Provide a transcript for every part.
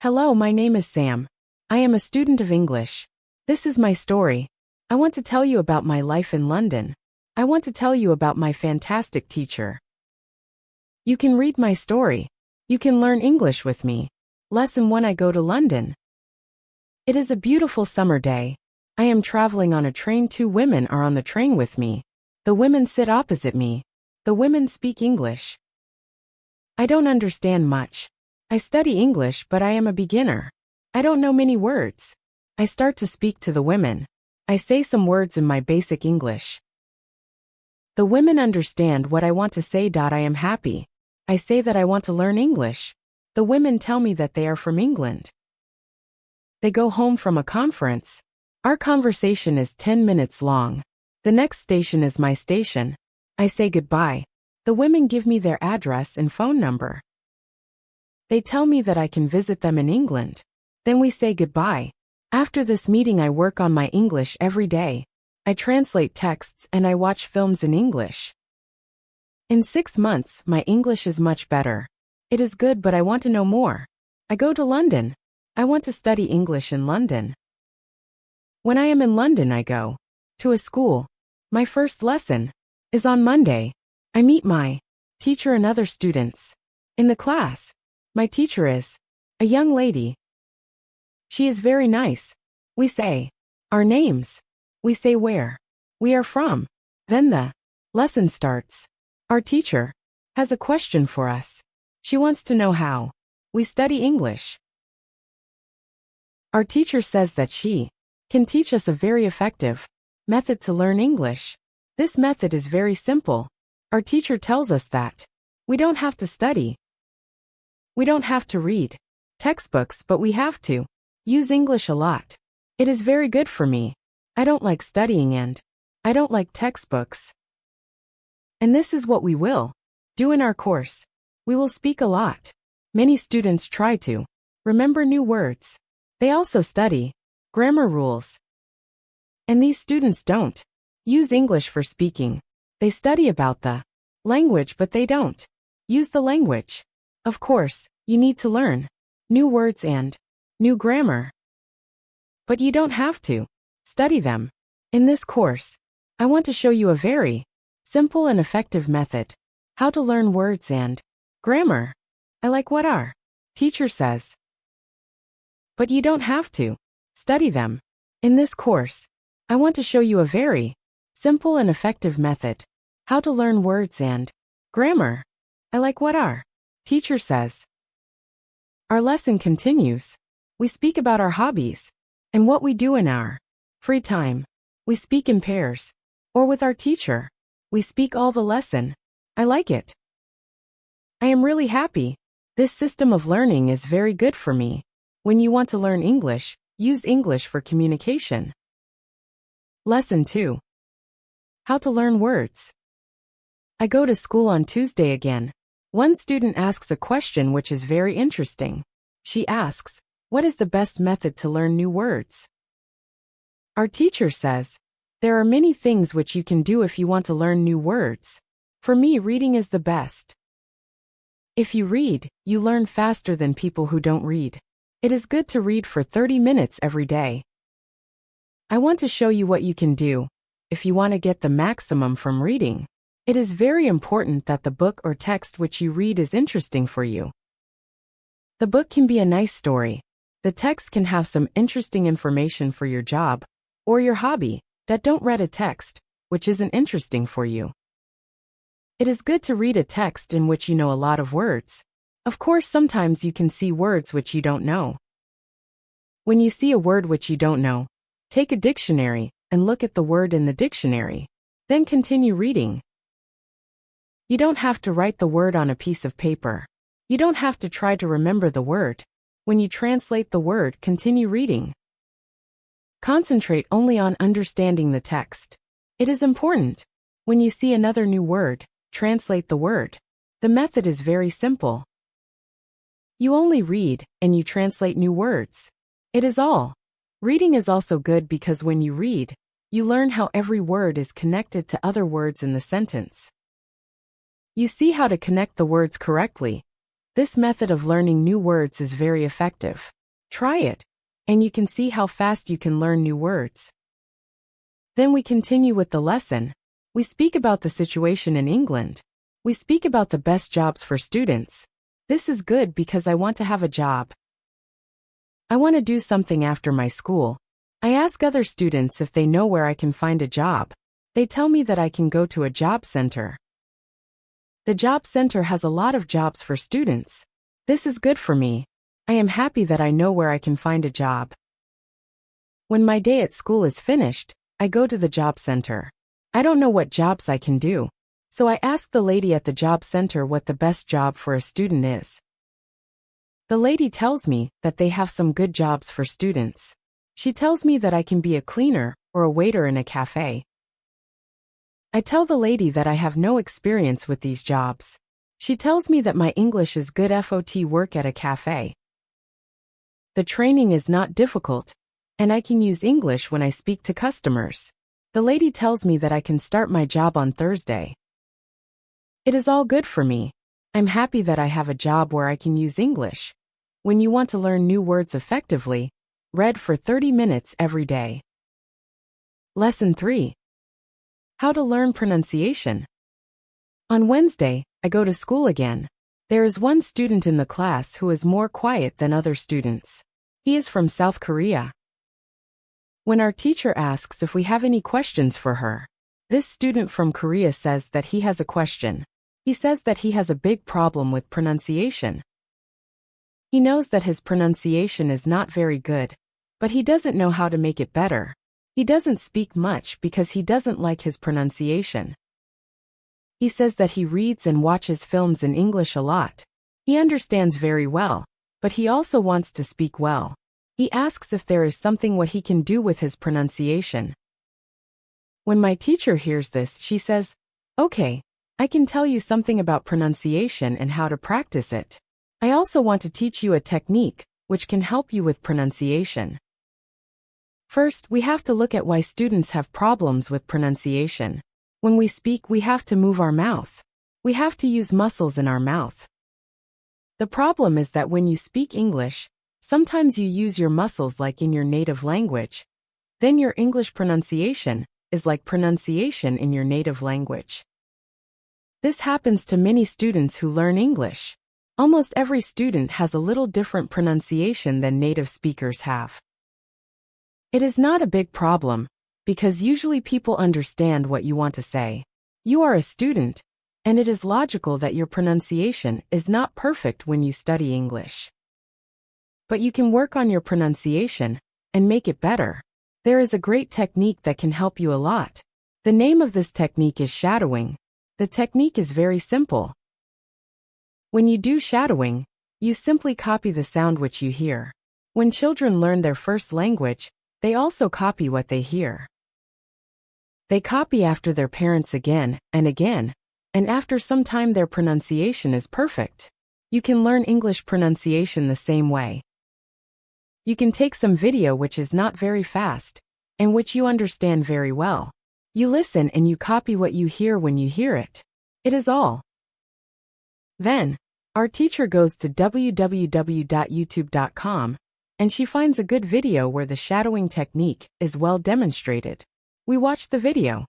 Hello, my name is Sam. I am a student of English. This is my story. I want to tell you about my life in London. I want to tell you about my fantastic teacher. You can read my story. You can learn English with me. Lesson 1: I go to London. It is a beautiful summer day. I am traveling on a train. 2 women are on the train with me. The women sit opposite me. The women speak English. I don't understand much. I study English, but I am a beginner. I don't know many words. I start to speak to the women. I say some words in my basic English. The women understand what I want to say. I am happy. I say that I want to learn English. The women tell me that they are from England. They go home from a conference. Our conversation is 10 minutes long. The next station is my station. I say goodbye. The women give me their address and phone number. They tell me that I can visit them in England. Then we say goodbye. After this meeting, I work on my English every day. I translate texts and I watch films in English. In 6 months, my English is much better. It is good, but I want to know more. I go to London. I want to study English in London. When I am in London, I go to a school. My first lesson is on Monday. I meet my teacher and other students. In the class, my teacher is a young lady. She is very nice. We say our names. We say where we are from. Then the lesson starts. Our teacher has a question for us. She wants to know how we study English. Our teacher says that she can teach us a very effective method to learn English. This method is very simple. Our teacher tells us that we don't have to study. We don't have to read textbooks, but we have to use English a lot. It is very good for me. I don't like studying and I don't like textbooks. And this is what we will do in our course. We will speak a lot. Many students try to remember new words. They also study grammar rules. And these students don't use English for speaking. They study about the language, but they don't use the language. Of course, you need to learn new words and new grammar. But you don't have to study them. In this course, I want to show you a very simple and effective method how to learn words and grammar. I like what our teacher says. But you don't have to study them. In this course, I want to show you a very simple and effective method how to learn words and grammar. I like what our teacher says. Our lesson continues. We speak about our hobbies and what we do in our free time. We speak in pairs or with our teacher. We speak all the lesson. I like it. I am really happy. This system of learning is very good for me. When you want to learn English, use English for communication. Lesson 2. How to learn words. I go to school on Tuesday again. One student asks a question which is very interesting. She asks, what is the best method to learn new words? Our teacher says, there are many things which you can do if you want to learn new words. For me, reading is the best. If you read, you learn faster than people who don't read. It is good to read for 30 minutes every day. I want to show you what you can do if you want to get the maximum from reading. It is very important that the book or text which you read is interesting for you. The book can be a nice story. The text can have some interesting information for your job or your hobby. That don't read a text which isn't interesting for you. It is good to read a text in which you know a lot of words. Of course, sometimes you can see words which you don't know. When you see a word which you don't know, take a dictionary and look at the word in the dictionary. Then continue reading. You don't have to write the word on a piece of paper. You don't have to try to remember the word. When you translate the word, continue reading. Concentrate only on understanding the text. It is important. When you see another new word, translate the word. The method is very simple. You only read, and you translate new words. It is all. Reading is also good because when you read, you learn how every word is connected to other words in the sentence. You see how to connect the words correctly. This method of learning new words is very effective. Try it, and you can see how fast you can learn new words. Then we continue with the lesson. We speak about the situation in England. We speak about the best jobs for students. This is good because I want to have a job. I want to do something after my school. I ask other students if they know where I can find a job. They tell me that I can go to a job center. The job center has a lot of jobs for students. This is good for me. I am happy that I know where I can find a job. When my day at school is finished, I go to the job center. I don't know what jobs I can do, so I ask the lady at the job center what the best job for a student is. The lady tells me that they have some good jobs for students. She tells me that I can be a cleaner or a waiter in a cafe. I tell the lady that I have no experience with these jobs. She tells me that my English is good FOT work at a cafe. The training is not difficult, and I can use English when I speak to customers. The lady tells me that I can start my job on Thursday. It is all good for me. I'm happy that I have a job where I can use English. When you want to learn new words effectively, read for 30 minutes every day. Lesson 3. How to learn pronunciation. On Wednesday, I go to school again. There is one student in the class who is more quiet than other students. He is from South Korea. When our teacher asks if we have any questions for her, this student from Korea says that he has a question. He says that he has a big problem with pronunciation. He knows that his pronunciation is not very good, but he doesn't know how to make it better. He doesn't speak much because he doesn't like his pronunciation. He says that he reads and watches films in English a lot. He understands very well, but he also wants to speak well. He asks if there is something what he can do with his pronunciation. When my teacher hears this, she says, "Okay, I can tell you something about pronunciation and how to practice it. I also want to teach you a technique which can help you with pronunciation." First, we have to look at why students have problems with pronunciation. When we speak, we have to move our mouth. We have to use muscles in our mouth. The problem is that when you speak English, sometimes you use your muscles like in your native language. Then your English pronunciation is like pronunciation in your native language. This happens to many students who learn English. Almost every student has a little different pronunciation than native speakers have. It is not a big problem, because usually people understand what you want to say. You are a student, and it is logical that your pronunciation is not perfect when you study English. But you can work on your pronunciation and make it better. There is a great technique that can help you a lot. The name of this technique is shadowing. The technique is very simple. When you do shadowing, you simply copy the sound which you hear. When children learn their first language, they also copy what they hear. They copy after their parents again, and after some time their pronunciation is perfect. You can learn English pronunciation the same way. You can take some video which is not very fast, and which you understand very well. You listen and you copy what you hear when you hear it. It is all. Then, our teacher goes to www.youtube.com, and she finds a good video where the shadowing technique is well demonstrated. We watch the video.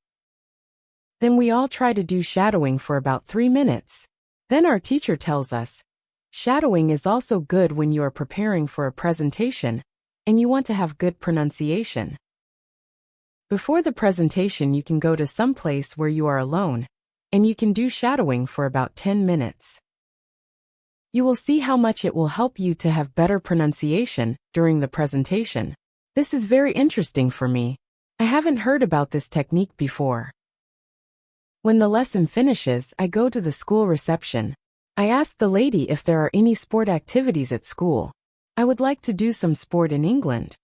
Then we all try to do shadowing for about 3 minutes. Then our teacher tells us, shadowing is also good when you are preparing for a presentation, and you want to have good pronunciation. Before the presentation you can go to some place where you are alone, and you can do shadowing for about 10 minutes. You will see how much it will help you to have better pronunciation during the presentation. This is very interesting for me. I haven't heard about this technique before. When the lesson finishes, I go to the school reception. I ask the lady if there are any sport activities at school. I would like to do some sport in England.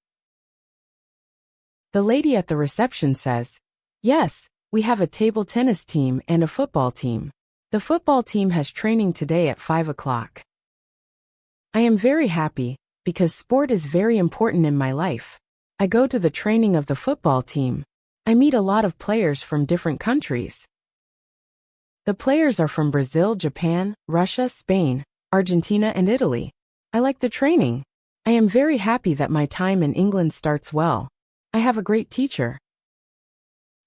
The lady at the reception says, "Yes, we have a table tennis team and a football team. The football team has training today at 5 o'clock. I am very happy, because sport is very important in my life. I go to the training of the football team. I meet a lot of players from different countries. The players are from Brazil, Japan, Russia, Spain, Argentina and Italy. I like the training. I am very happy that my time in England starts well. I have a great teacher.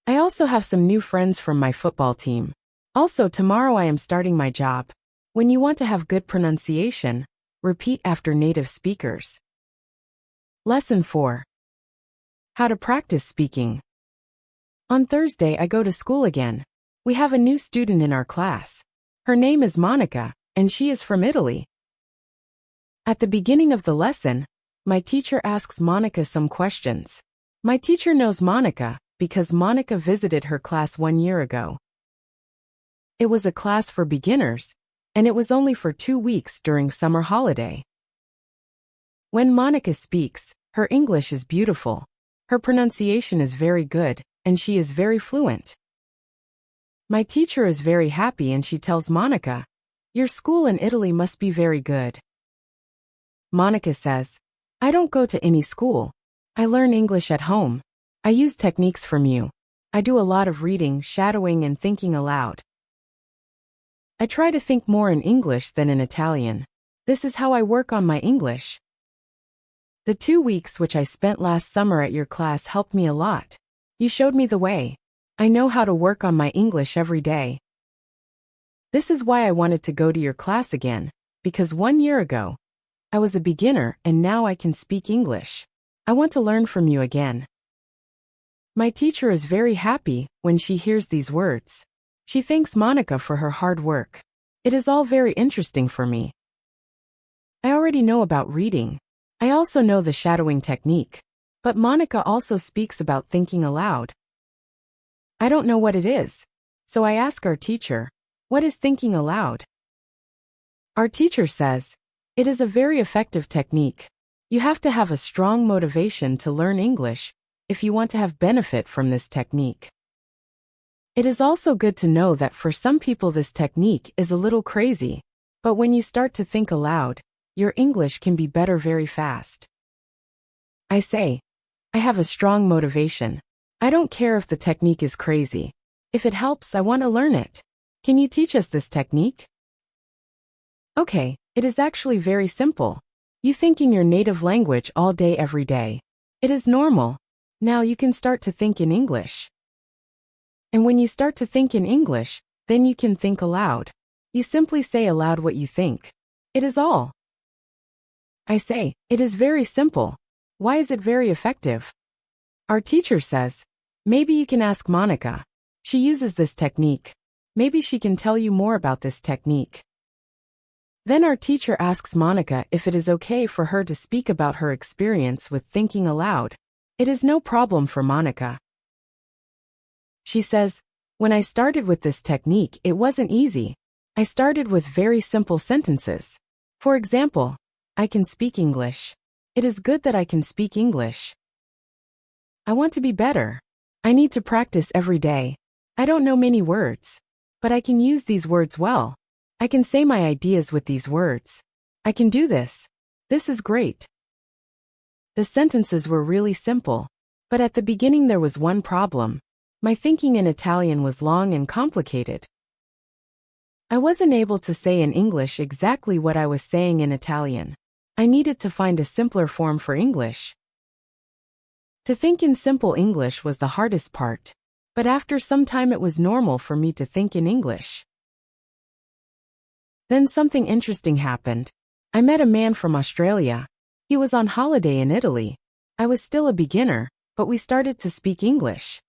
I also have some new friends from my football team. Also, tomorrow I am starting my job. When you want to have good pronunciation, repeat after native speakers. Lesson 4. How to practice speaking. On Thursday, I go to school again. We have a new student in our class. Her name is Monica, and she is from Italy. At the beginning of the lesson, my teacher asks Monica some questions. My teacher knows Monica because Monica visited her class 1 year ago. It was a class for beginners, and it was only for 2 weeks during summer holiday. When Monica speaks, her English is beautiful. Her pronunciation is very good, and she is very fluent. My teacher is very happy and she tells Monica, "Your school in Italy must be very good." Monica says, "I don't go to any school. I learn English at home. I use techniques from you. I do a lot of reading, shadowing, and thinking aloud. I try to think more in English than in Italian. This is how I work on my English. The 2 weeks which I spent last summer at your class helped me a lot. You showed me the way. I know how to work on my English every day. This is why I wanted to go to your class again, because 1 year ago, I was a beginner and now I can speak English. I want to learn from you again." My teacher is very happy when she hears these words. She thanks Monica for her hard work. It is all very interesting for me. I already know about reading. I also know the shadowing technique. But Monica also speaks about thinking aloud. I don't know what it is. So I ask our teacher, "What is thinking aloud?" Our teacher says, "It is a very effective technique. You have to have a strong motivation to learn English if you want to have benefit from this technique. It is also good to know that for some people this technique is a little crazy, but when you start to think aloud, your English can be better very fast." I say, "I have a strong motivation. I don't care if the technique is crazy. If it helps, I want to learn it. Can you teach us this technique?" Okay, it is actually very simple. You think in your native language all day every day. It is normal. Now you can start to think in English. And when you start to think in English, then you can think aloud. You simply say aloud what you think. It is all. I say, "It is very simple. Why is it very effective?" Our teacher says, "Maybe you can ask Monica. She uses this technique. Maybe she can tell you more about this technique." Then our teacher asks Monica if it is okay for her to speak about her experience with thinking aloud. It is no problem for Monica. She says, "When I started with this technique, it wasn't easy. I started with very simple sentences. For example, I can speak English. It is good that I can speak English. I want to be better. I need to practice every day. I don't know many words, but I can use these words well. I can say my ideas with these words. I can do this. This is great." The sentences were really simple, but at the beginning there was one problem. My thinking in Italian was long and complicated. I wasn't able to say in English exactly what I was saying in Italian. I needed to find a simpler form for English. To think in simple English was the hardest part, but after some time it was normal for me to think in English. Then something interesting happened. I met a man from Australia. He was on holiday in Italy. I was still a beginner, but we started to speak English.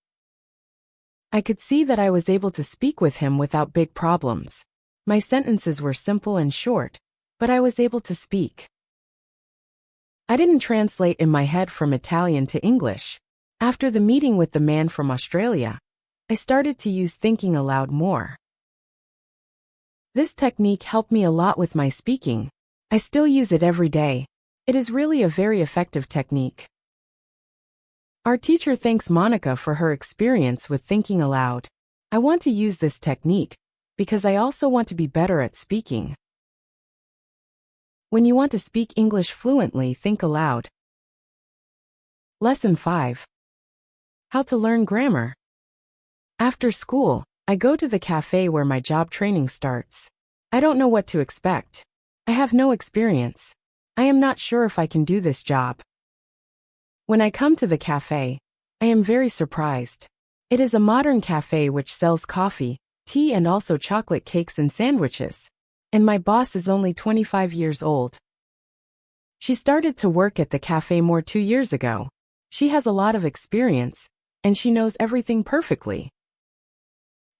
I could see that I was able to speak with him without big problems. My sentences were simple and short, but I was able to speak. I didn't translate in my head from Italian to English. After the meeting with the man from Australia, I started to use thinking aloud more. This technique helped me a lot with my speaking. I still use it every day. It is really a very effective technique. Our teacher thanks Monica for her experience with thinking aloud. I want to use this technique because I also want to be better at speaking. When you want to speak English fluently, think aloud. Lesson 5. How to learn grammar. After school, I go to the cafe where my job training starts. I don't know what to expect. I have no experience. I am not sure if I can do this job. When I come to the cafe, I am very surprised. It is a modern cafe which sells coffee, tea and also chocolate cakes and sandwiches. And my boss is only 25 years old. She started to work at the cafe more 2 years ago. She has a lot of experience, and she knows everything perfectly.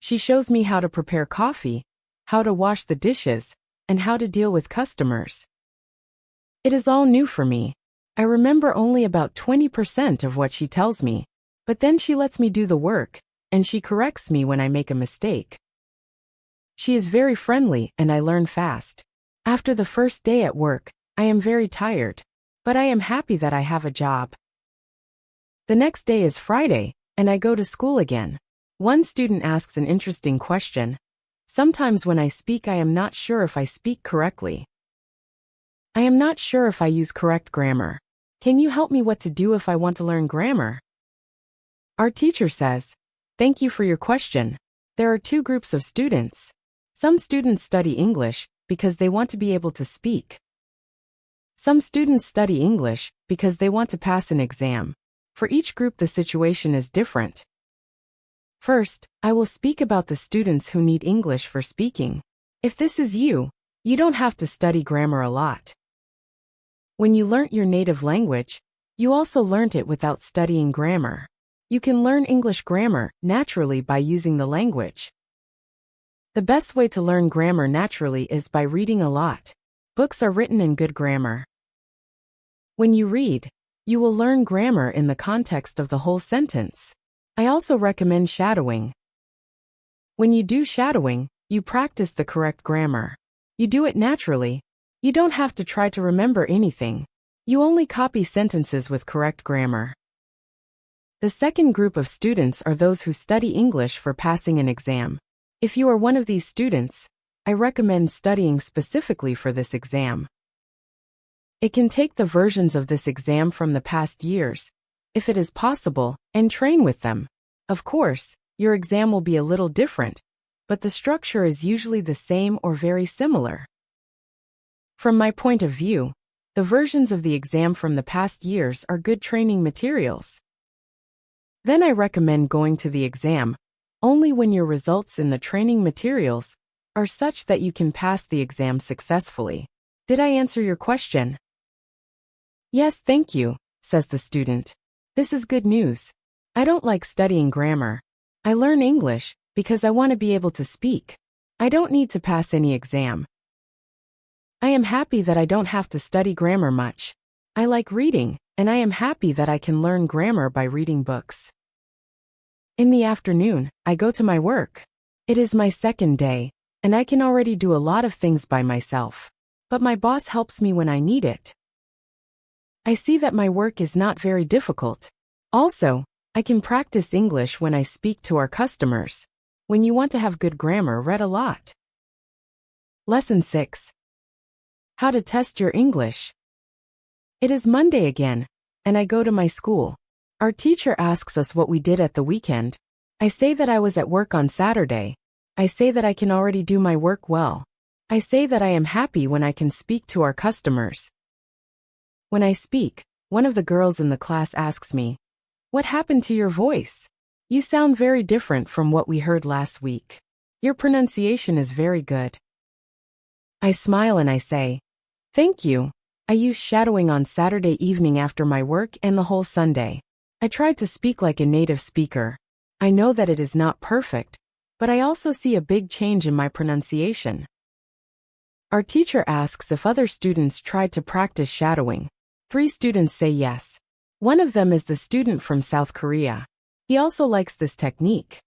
She shows me how to prepare coffee, how to wash the dishes, and how to deal with customers. It is all new for me. I remember only about 20% of what she tells me, but then she lets me do the work, and she corrects me when I make a mistake. She is very friendly and I learn fast. After the first day at work, I am very tired, but I am happy that I have a job. The next day is Friday, and I go to school again. One student asks an interesting question. Sometimes when I speak, I am not sure if I speak correctly. I am not sure if I use correct grammar. Can you help me what to do if I want to learn grammar? Our teacher says, "Thank you for your question. There are 2 groups of students. Some students study English because they want to be able to speak. Some students study English because they want to pass an exam. For each group the situation is different. First, I will speak about the students who need English for speaking. If this is you, you don't have to study grammar a lot. When you learnt your native language, you also learnt it without studying grammar. You can learn English grammar naturally by using the language. The best way to learn grammar naturally is by reading a lot. Books are written in good grammar. When you read, you will learn grammar in the context of the whole sentence. I also recommend shadowing. When you do shadowing, you practice the correct grammar. You do it naturally. You don't have to try to remember anything. You only copy sentences with correct grammar. The second group of students are those who study English for passing an exam. If you are one of these students, I recommend studying specifically for this exam. It can take the versions of this exam from the past years, if it is possible, and train with them. Of course, your exam will be a little different, but the structure is usually the same or very similar. From my point of view, the versions of the exam from the past years are good training materials. Then I recommend going to the exam only when your results in the training materials are such that you can pass the exam successfully. Did I answer your question? Yes, thank you, says the student. This is good news. I don't like studying grammar. I learn English because I want to be able to speak. I don't need to pass any exam. I am happy that I don't have to study grammar much. I like reading, and I am happy that I can learn grammar by reading books. In the afternoon, I go to my work. It is my second day, and I can already do a lot of things by myself. But my boss helps me when I need it. I see that my work is not very difficult. Also, I can practice English when I speak to our customers. When you want to have good grammar, read a lot. Lesson 6. How to test your English. It is Monday again, and I go to my school. Our teacher asks us what we did at the weekend. I say that I was at work on Saturday. I say that I can already do my work well. I say that I am happy when I can speak to our customers. When I speak, one of the girls in the class asks me, "What happened to your voice? You sound very different from what we heard last week. Your pronunciation is very good." I smile and I say, "Thank you. I used shadowing on Saturday evening after my work and the whole Sunday. I tried to speak like a native speaker. I know that it is not perfect, but I also see a big change in my pronunciation." Our teacher asks if other students tried to practice shadowing. 3 students say yes. One of them is the student from South Korea. He also likes this technique.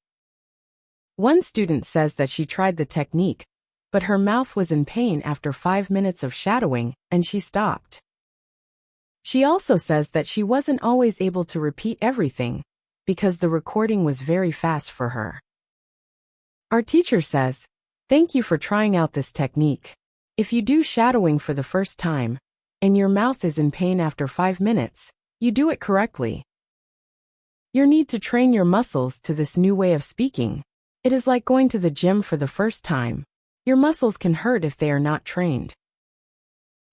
One student says that she tried the technique, but her mouth was in pain after 5 minutes of shadowing, and she stopped. She also says that she wasn't always able to repeat everything, because the recording was very fast for her. Our teacher says, "Thank you for trying out this technique. If you do shadowing for the first time, and your mouth is in pain after 5 minutes, you do it correctly. You need to train your muscles to this new way of speaking. It is like going to the gym for the first time. Your muscles can hurt if they are not trained.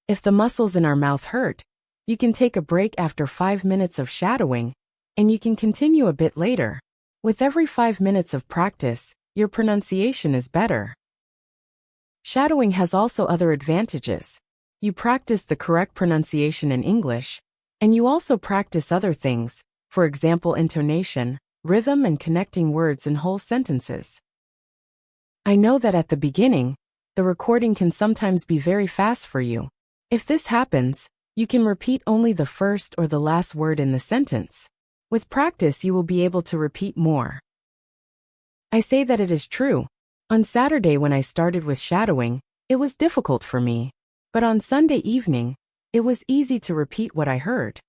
If the muscles in our mouth hurt, you can take a break after 5 minutes of shadowing, and you can continue a bit later. With every 5 minutes of practice, your pronunciation is better. Shadowing has also other advantages. You practice the correct pronunciation in English, and you also practice other things, for example intonation, rhythm and connecting words in whole sentences. I know that at the beginning, the recording can sometimes be very fast for you. If this happens, you can repeat only the first or the last word in the sentence. With practice you will be able to repeat more. I say that it is true. On Saturday when I started with shadowing, it was difficult for me. But on Sunday evening, it was easy to repeat what I heard.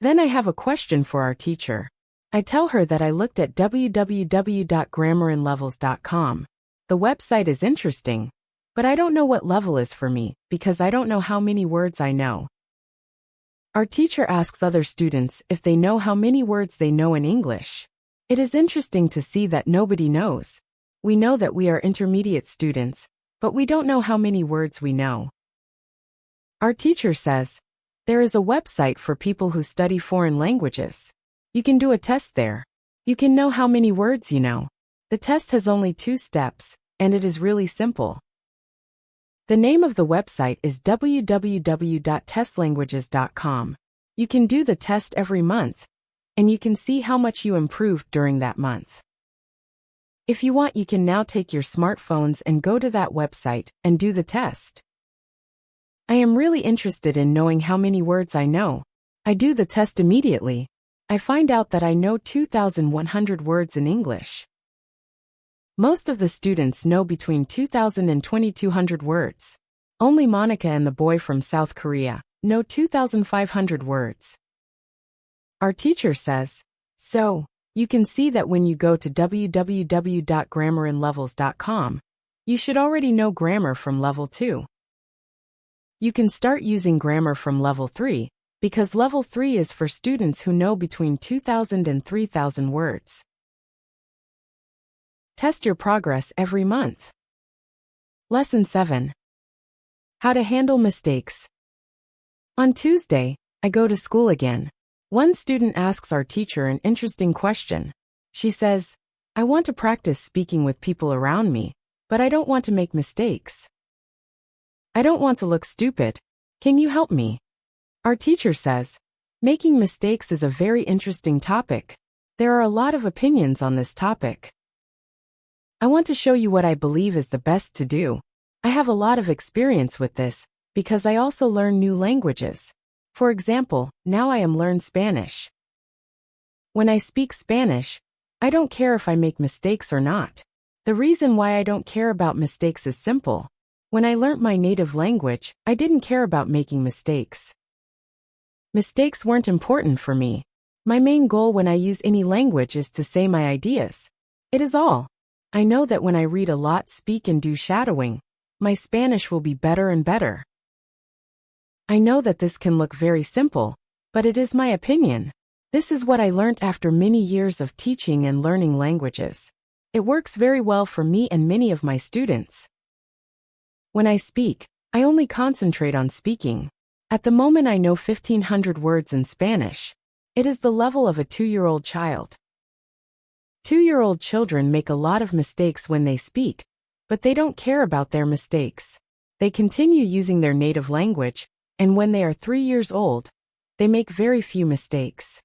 Then I have a question for our teacher. I tell her that I looked at www.grammarinlevels.com. The website is interesting, but I don't know what level is for me because I don't know how many words I know. Our teacher asks other students if they know how many words they know in English. It is interesting to see that nobody knows. We know that we are intermediate students, but we don't know how many words we know. Our teacher says, there is a website for people who study foreign languages. You can do a test there. You can know how many words you know. The test has only 2 steps, and it is really simple. The name of the website is www.testlanguages.com. You can do the test every month, and you can see how much you improved during that month. If you want, you can now take your smartphones and go to that website and do the test. I am really interested in knowing how many words I know. I do the test immediately. I find out that I know 2,100 words in English. Most of the students know between 2,000 and 2,200 words. Only Monica and the boy from South Korea know 2,500 words. Our teacher says, so, you can see that when you go to www.grammarinlevels.com, you should already know grammar from level 2. You can start using grammar from level 3, because level 3 is for students who know between 2,000 and 3,000 words. Test your progress every month. Lesson 7. How to handle mistakes. On Tuesday, I go to school again. One student asks our teacher an interesting question. She says, I want to practice speaking with people around me, but I don't want to make mistakes. I don't want to look stupid. Can you help me? Our teacher says, making mistakes is a very interesting topic. There are a lot of opinions on this topic. I want to show you what I believe is the best to do. I have a lot of experience with this, because I also learn new languages. For example, now I am learning Spanish. When I speak Spanish, I don't care if I make mistakes or not. The reason why I don't care about mistakes is simple. When I learnt my native language, I didn't care about making mistakes. Mistakes weren't important for me. My main goal when I use any language is to say my ideas. It is all. I know that when I read a lot, speak and do shadowing, my Spanish will be better and better. I know that this can look very simple, but it is my opinion. This is what I learnt after many years of teaching and learning languages. It works very well for me and many of my students. When I speak, I only concentrate on speaking. At the moment I know 1,500 words in Spanish. It is the level of a 2-year-old child. 2-year-old children make a lot of mistakes when they speak, but they don't care about their mistakes. They continue using their native language, and when they are 3 years old, they make very few mistakes.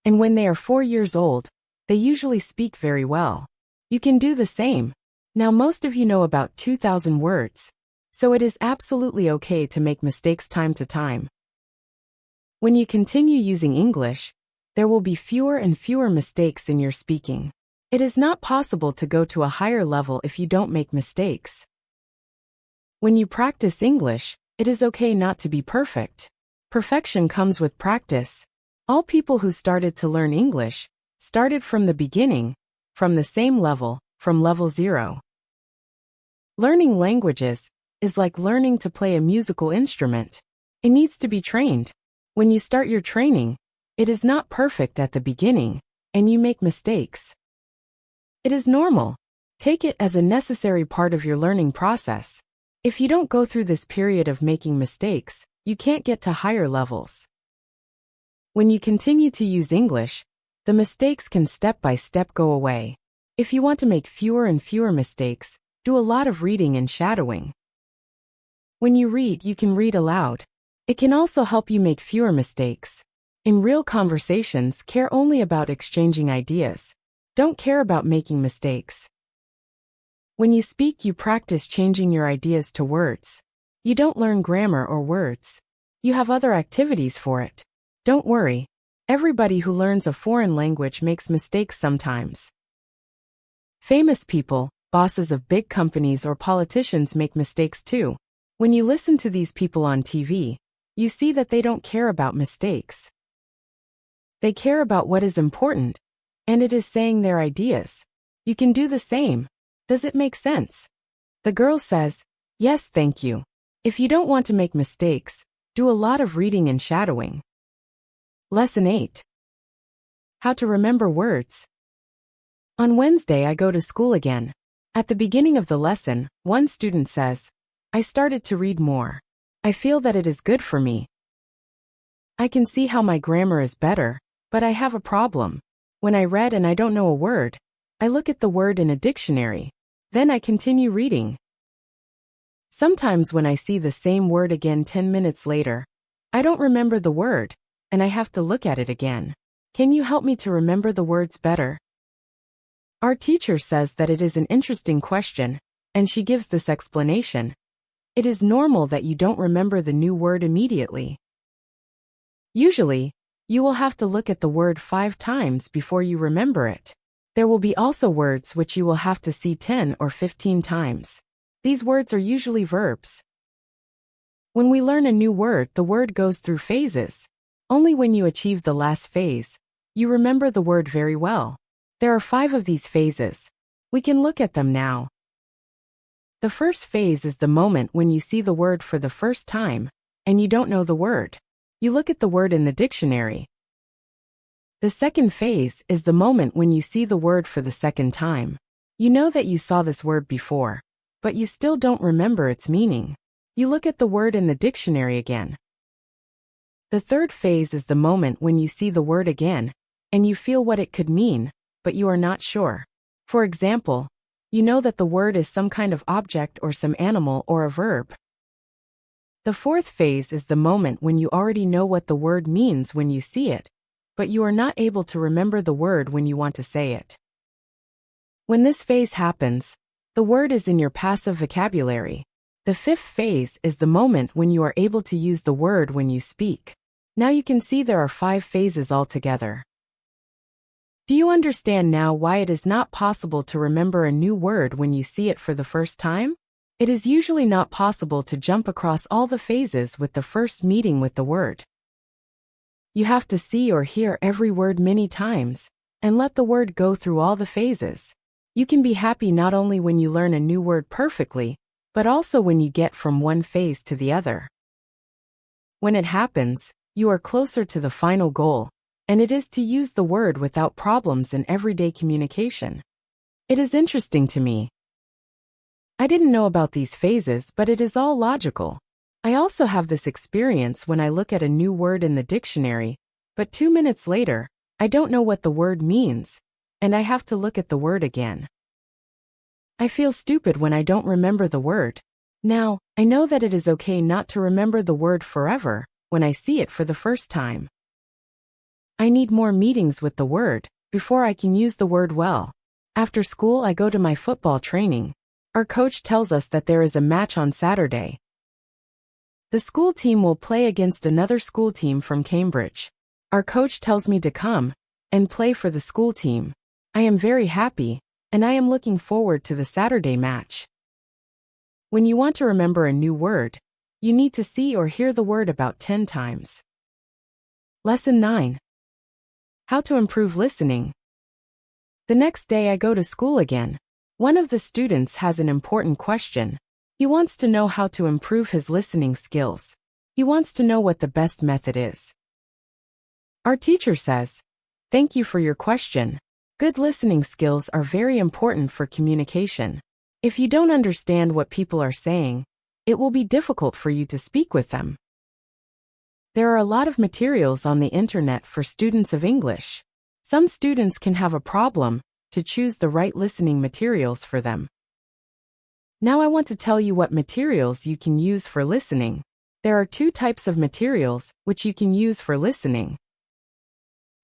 And when they are 4 years old, they usually speak very well. You can do the same. Now most of you know about 2,000 words, so it is absolutely okay to make mistakes time to time. When you continue using English, there will be fewer and fewer mistakes in your speaking. It is not possible to go to a higher level if you don't make mistakes. When you practice English, it is okay not to be perfect. Perfection comes with practice. All people who started to learn English started from the beginning, from the same level, from level 0. Learning languages is like learning to play a musical instrument. It needs to be trained. When you start your training, it is not perfect at the beginning, and you make mistakes. It is normal. Take it as a necessary part of your learning process. If you don't go through this period of making mistakes, you can't get to higher levels. When you continue to use English, the mistakes can step by step go away. If you want to make fewer and fewer mistakes, do a lot of reading and shadowing. When you read, you can read aloud. It can also help you make fewer mistakes. In real conversations, care only about exchanging ideas. Don't care about making mistakes. When you speak, you practice changing your ideas to words. You don't learn grammar or words. You have other activities for it. Don't worry. Everybody who learns a foreign language makes mistakes sometimes. Famous people, bosses of big companies or politicians make mistakes too. When you listen to these people on TV, you see that they don't care about mistakes. They care about what is important, and it is saying their ideas. You can do the same. Does it make sense? The girl says, "Yes, thank you." If you don't want to make mistakes, do a lot of reading and shadowing. Lesson 8. How to remember words. On Wednesday, I go to school again. At the beginning of the lesson, one student says, "I started to read more. I feel that it is good for me. I can see how my grammar is better, but I have a problem. When I read and I don't know a word, I look at the word in a dictionary. Then I continue reading. Sometimes when I see the same word again 10 minutes later, I don't remember the word, and I have to look at it again. Can you help me to remember the words better?" Our teacher says that it is an interesting question, and she gives this explanation. It is normal that you don't remember the new word immediately. Usually, you will have to look at the word 5 times before you remember it. There will be also words which you will have to see 10 or 15 times. These words are usually verbs. When we learn a new word, the word goes through phases. Only when you achieve the last phase, you remember the word very well. There are 5 of these phases. We can look at them now. The first phase is the moment when you see the word for the first time, and you don't know the word. You look at the word in the dictionary. The second phase is the moment when you see the word for the second time. You know that you saw this word before, but you still don't remember its meaning. You look at the word in the dictionary again. The third phase is the moment when you see the word again, and you feel what it could mean, but you are not sure. For example, you know that the word is some kind of object or some animal or a verb. The fourth phase is the moment when you already know what the word means when you see it, but you are not able to remember the word when you want to say it. When this phase happens, the word is in your passive vocabulary. The fifth phase is the moment when you are able to use the word when you speak. Now you can see there are 5 phases altogether. Do you understand now why it is not possible to remember a new word when you see it for the first time? It is usually not possible to jump across all the phases with the first meeting with the word. You have to see or hear every word many times, and let the word go through all the phases. You can be happy not only when you learn a new word perfectly, but also when you get from one phase to the other. When it happens, you are closer to the final goal, and it is to use the word without problems in everyday communication. It is interesting to me. I didn't know about these phases, but it is all logical. I also have this experience when I look at a new word in the dictionary, but 2 minutes later, I don't know what the word means, and I have to look at the word again. I feel stupid when I don't remember the word. Now, I know that it is okay not to remember the word forever when I see it for the first time. I need more meetings with the word before I can use the word well. After school, I go to my football training. Our coach tells us that there is a match on Saturday. The school team will play against another school team from Cambridge. Our coach tells me to come and play for the school team. I am very happy, and I am looking forward to the Saturday match. When you want to remember a new word, you need to see or hear the word about 10 times. Lesson 9. How to improve listening. The next day I go to school again. One of the students has an important question. He wants to know how to improve his listening skills. He wants to know what the best method is. Our teacher says, "Thank you for your question. Good listening skills are very important for communication. If you don't understand what people are saying, it will be difficult for you to speak with them. There are a lot of materials on the internet for students of English. Some students can have a problem to choose the right listening materials for them. Now I want to tell you what materials you can use for listening. There are two types of materials which you can use for listening.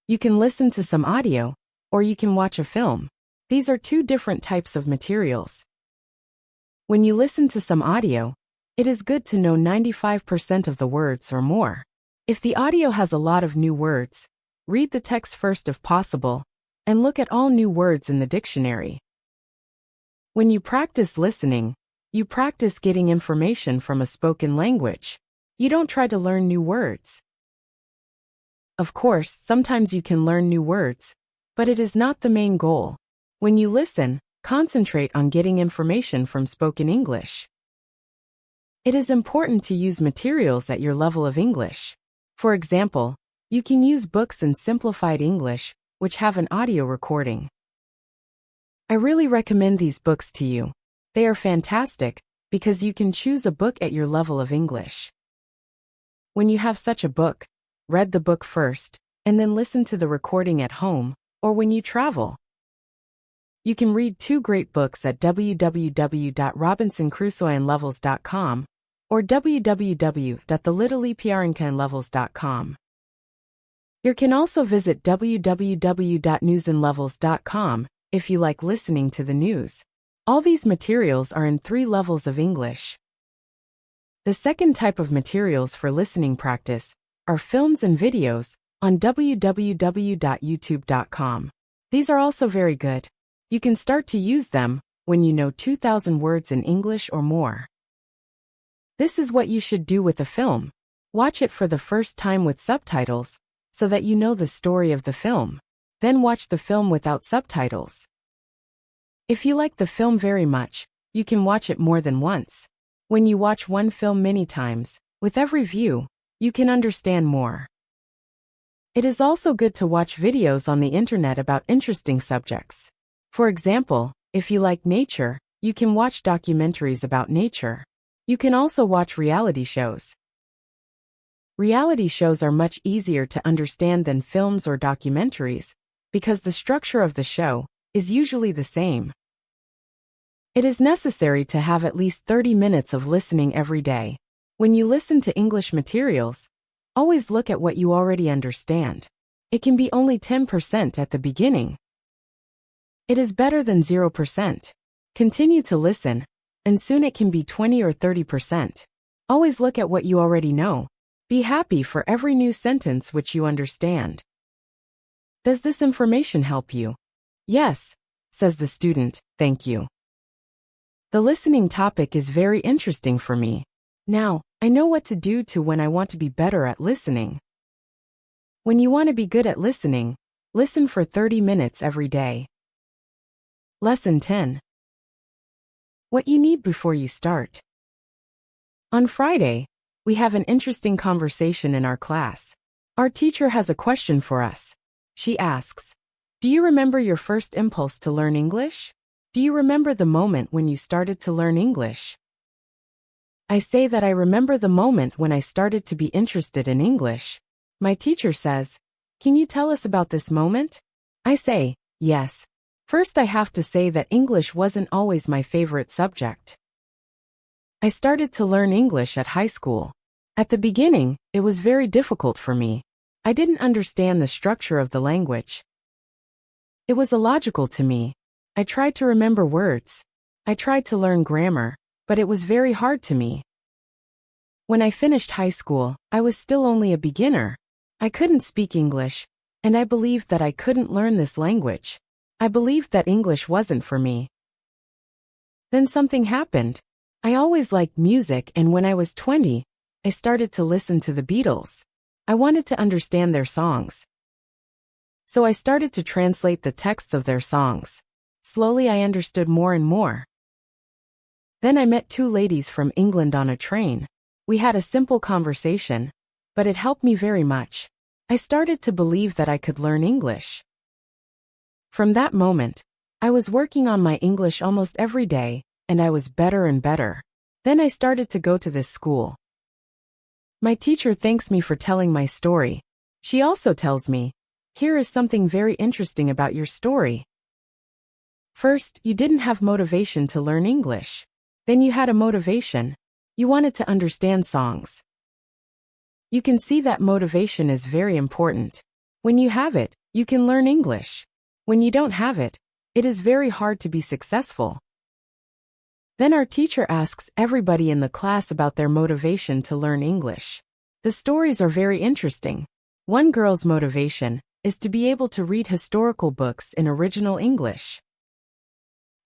You can listen to some audio, or you can watch a film. These are two different types of materials. When you listen to some audio, it is good to know 95% of the words or more. If the audio has a lot of new words, read the text first if possible, and look at all new words in the dictionary. When you practice listening, you practice getting information from a spoken language. You don't try to learn new words. Of course, sometimes you can learn new words, but it is not the main goal. When you listen, concentrate on getting information from spoken English. It is important to use materials at your level of English. For example, you can use books in simplified English, which have an audio recording. I really recommend these books to you. They are fantastic because you can choose a book at your level of English. When you have such a book, read the book first, and then listen to the recording at home, or when you travel. You can read two great books at www.robinsoncrusoelevels.com or www.thelittleprincanlevels.com. You can also visit www.newsinlevels.com if you like listening to the news. All these materials are in 3 levels of English. The second type of materials for listening practice are films and videos on www.youtube.com. These are also very good. You can start to use them when you know 2,000 words in English or more. This is what you should do with a film. Watch it for the first time with subtitles, so that you know the story of the film. Then watch the film without subtitles. If you like the film very much, you can watch it more than once. When you watch one film many times, with every view, you can understand more. It is also good to watch videos on the internet about interesting subjects. For example, if you like nature, you can watch documentaries about nature. You can also watch reality shows. Reality shows are much easier to understand than films or documentaries, because the structure of the show is usually the same. It is necessary to have at least 30 minutes of listening every day. When you listen to English materials, always look at what you already understand. It can be only 10% at the beginning. It is better than 0%. Continue to listen, and soon it can be 20 or 30%. Always look at what you already know. Be happy for every new sentence which you understand. Does this information help you? Yes, says the student, thank you. The listening topic is very interesting for me. Now, I know what to do when I want to be better at listening. When you want to be good at listening, listen for 30 minutes every day. Lesson 10. What you need before you start. On Friday, we have an interesting conversation in our class. Our teacher has a question for us. She asks, do you remember your first impulse to learn English? Do you remember the moment when you started to learn English? I say that I remember the moment when I started to be interested in English. My teacher says, can you tell us about this moment? I say, yes. First I have to say that English wasn't always my favorite subject. I started to learn English at high school. At the beginning, it was very difficult for me. I didn't understand the structure of the language. It was illogical to me. I tried to remember words. I tried to learn grammar, but it was very hard to me. When I finished high school, I was still only a beginner. I couldn't speak English, and I believed that I couldn't learn this language. I believed that English wasn't for me. Then something happened. I always liked music, and when I was 20, I started to listen to the Beatles. I wanted to understand their songs. So I started to translate the texts of their songs. Slowly I understood more and more. Then I met 2 ladies from England on a train. We had a simple conversation, but it helped me very much. I started to believe that I could learn English. From that moment, I was working on my English almost every day, and I was better and better. Then I started to go to this school. My teacher thanks me for telling my story. She also tells me, here is something very interesting about your story. First, you didn't have motivation to learn English. Then you had a motivation. You wanted to understand songs. You can see that motivation is very important. When you have it, you can learn English. When you don't have it, it is very hard to be successful. Then our teacher asks everybody in the class about their motivation to learn English. The stories are very interesting. One girl's motivation is to be able to read historical books in original English.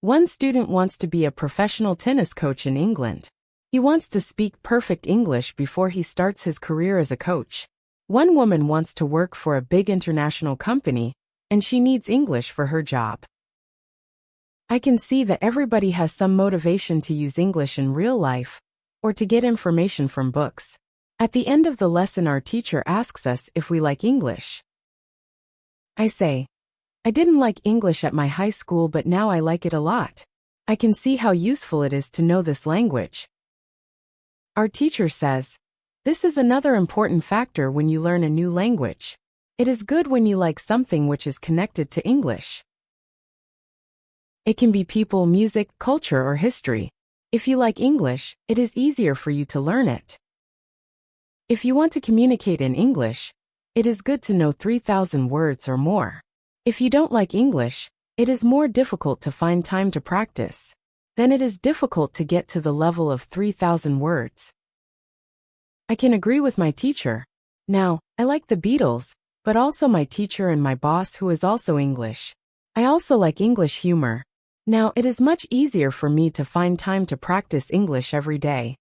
One student wants to be a professional tennis coach in England. He wants to speak perfect English before he starts his career as a coach. One woman wants to work for a big international company, and she needs English for her job. I can see that everybody has some motivation to use English in real life, or to get information from books. At the end of the lesson, our teacher asks us if we like English. I say, I didn't like English at my high school, but now I like it a lot. I can see how useful it is to know this language. Our teacher says, this is another important factor when you learn a new language. It is good when you like something which is connected to English. It can be people, music, culture, or history. If you like English, it is easier for you to learn it. If you want to communicate in English, it is good to know 3,000 words or more. If you don't like English, it is more difficult to find time to practice. Then it is difficult to get to the level of 3,000 words. I can agree with my teacher. Now, I like the Beatles, but also my teacher and my boss who is also English. I also like English humor. Now, it is much easier for me to find time to practice English every day.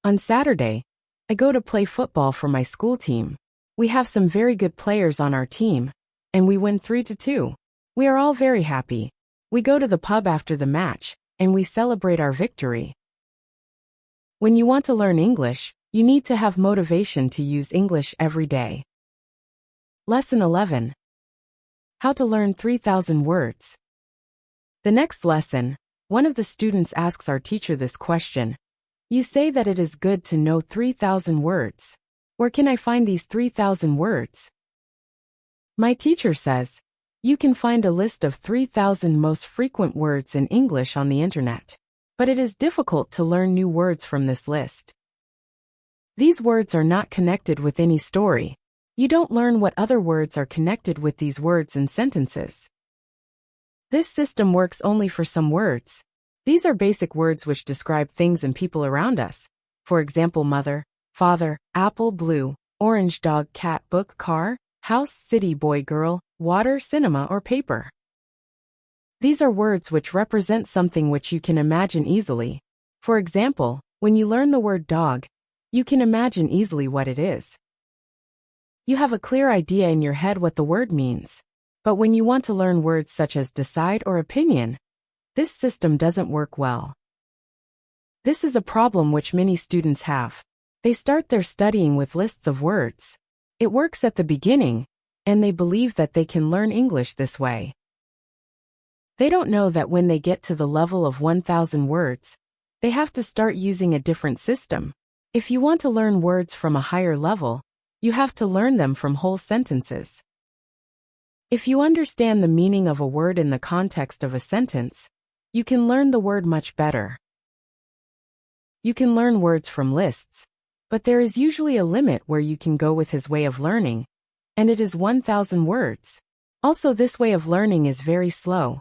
On Saturday, I go to play football for my school team. We have some very good players on our team, and we win 3-2. We are all very happy. We go to the pub after the match, and we celebrate our victory. When you want to learn English, you need to have motivation to use English every day. Lesson 11. How to learn 3,000 words. The next lesson, one of the students asks our teacher this question. You say that it is good to know 3,000 words. Where can I find these 3,000 words? My teacher says, you can find a list of 3,000 most frequent words in English on the internet. But it is difficult to learn new words from this list. These words are not connected with any story. You don't learn what other words are connected with these words in sentences. This system works only for some words. These are basic words which describe things and people around us. For example, mother, father, apple, blue, orange, dog, cat, book, car, house, city, boy, girl, water, cinema, or paper. These are words which represent something which you can imagine easily. For example, when you learn the word dog, you can imagine easily what it is. You have a clear idea in your head what the word means. But when you want to learn words such as decide or opinion, this system doesn't work well. This is a problem which many students have. They start their studying with lists of words. It works at the beginning, and they believe that they can learn English this way. They don't know that when they get to the level of 1,000 words, they have to start using a different system. If you want to learn words from a higher level, you have to learn them from whole sentences. If you understand the meaning of a word in the context of a sentence, you can learn the word much better. You can learn words from lists, but there is usually a limit where you can go with his way of learning, and it is 1,000 words. Also, this way of learning is very slow.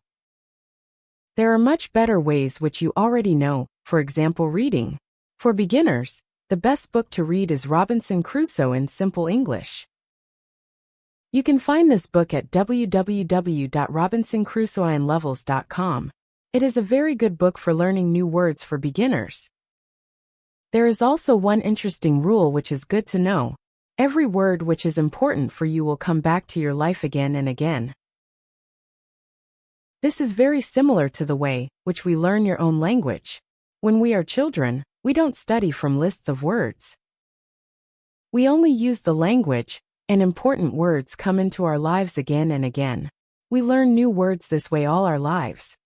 There are much better ways which you already know, for example, reading. For beginners, the best book to read is Robinson Crusoe in Simple English. You can find this book at www.robinsoncrusoeinlevels.com. It is a very good book for learning new words for beginners. There is also one interesting rule which is good to know. Every word which is important for you will come back to your life again and again. This is very similar to the way which we learn your own language. When we are children, we don't study from lists of words. We only use the language, and important words come into our lives again and again. We learn new words this way all our lives.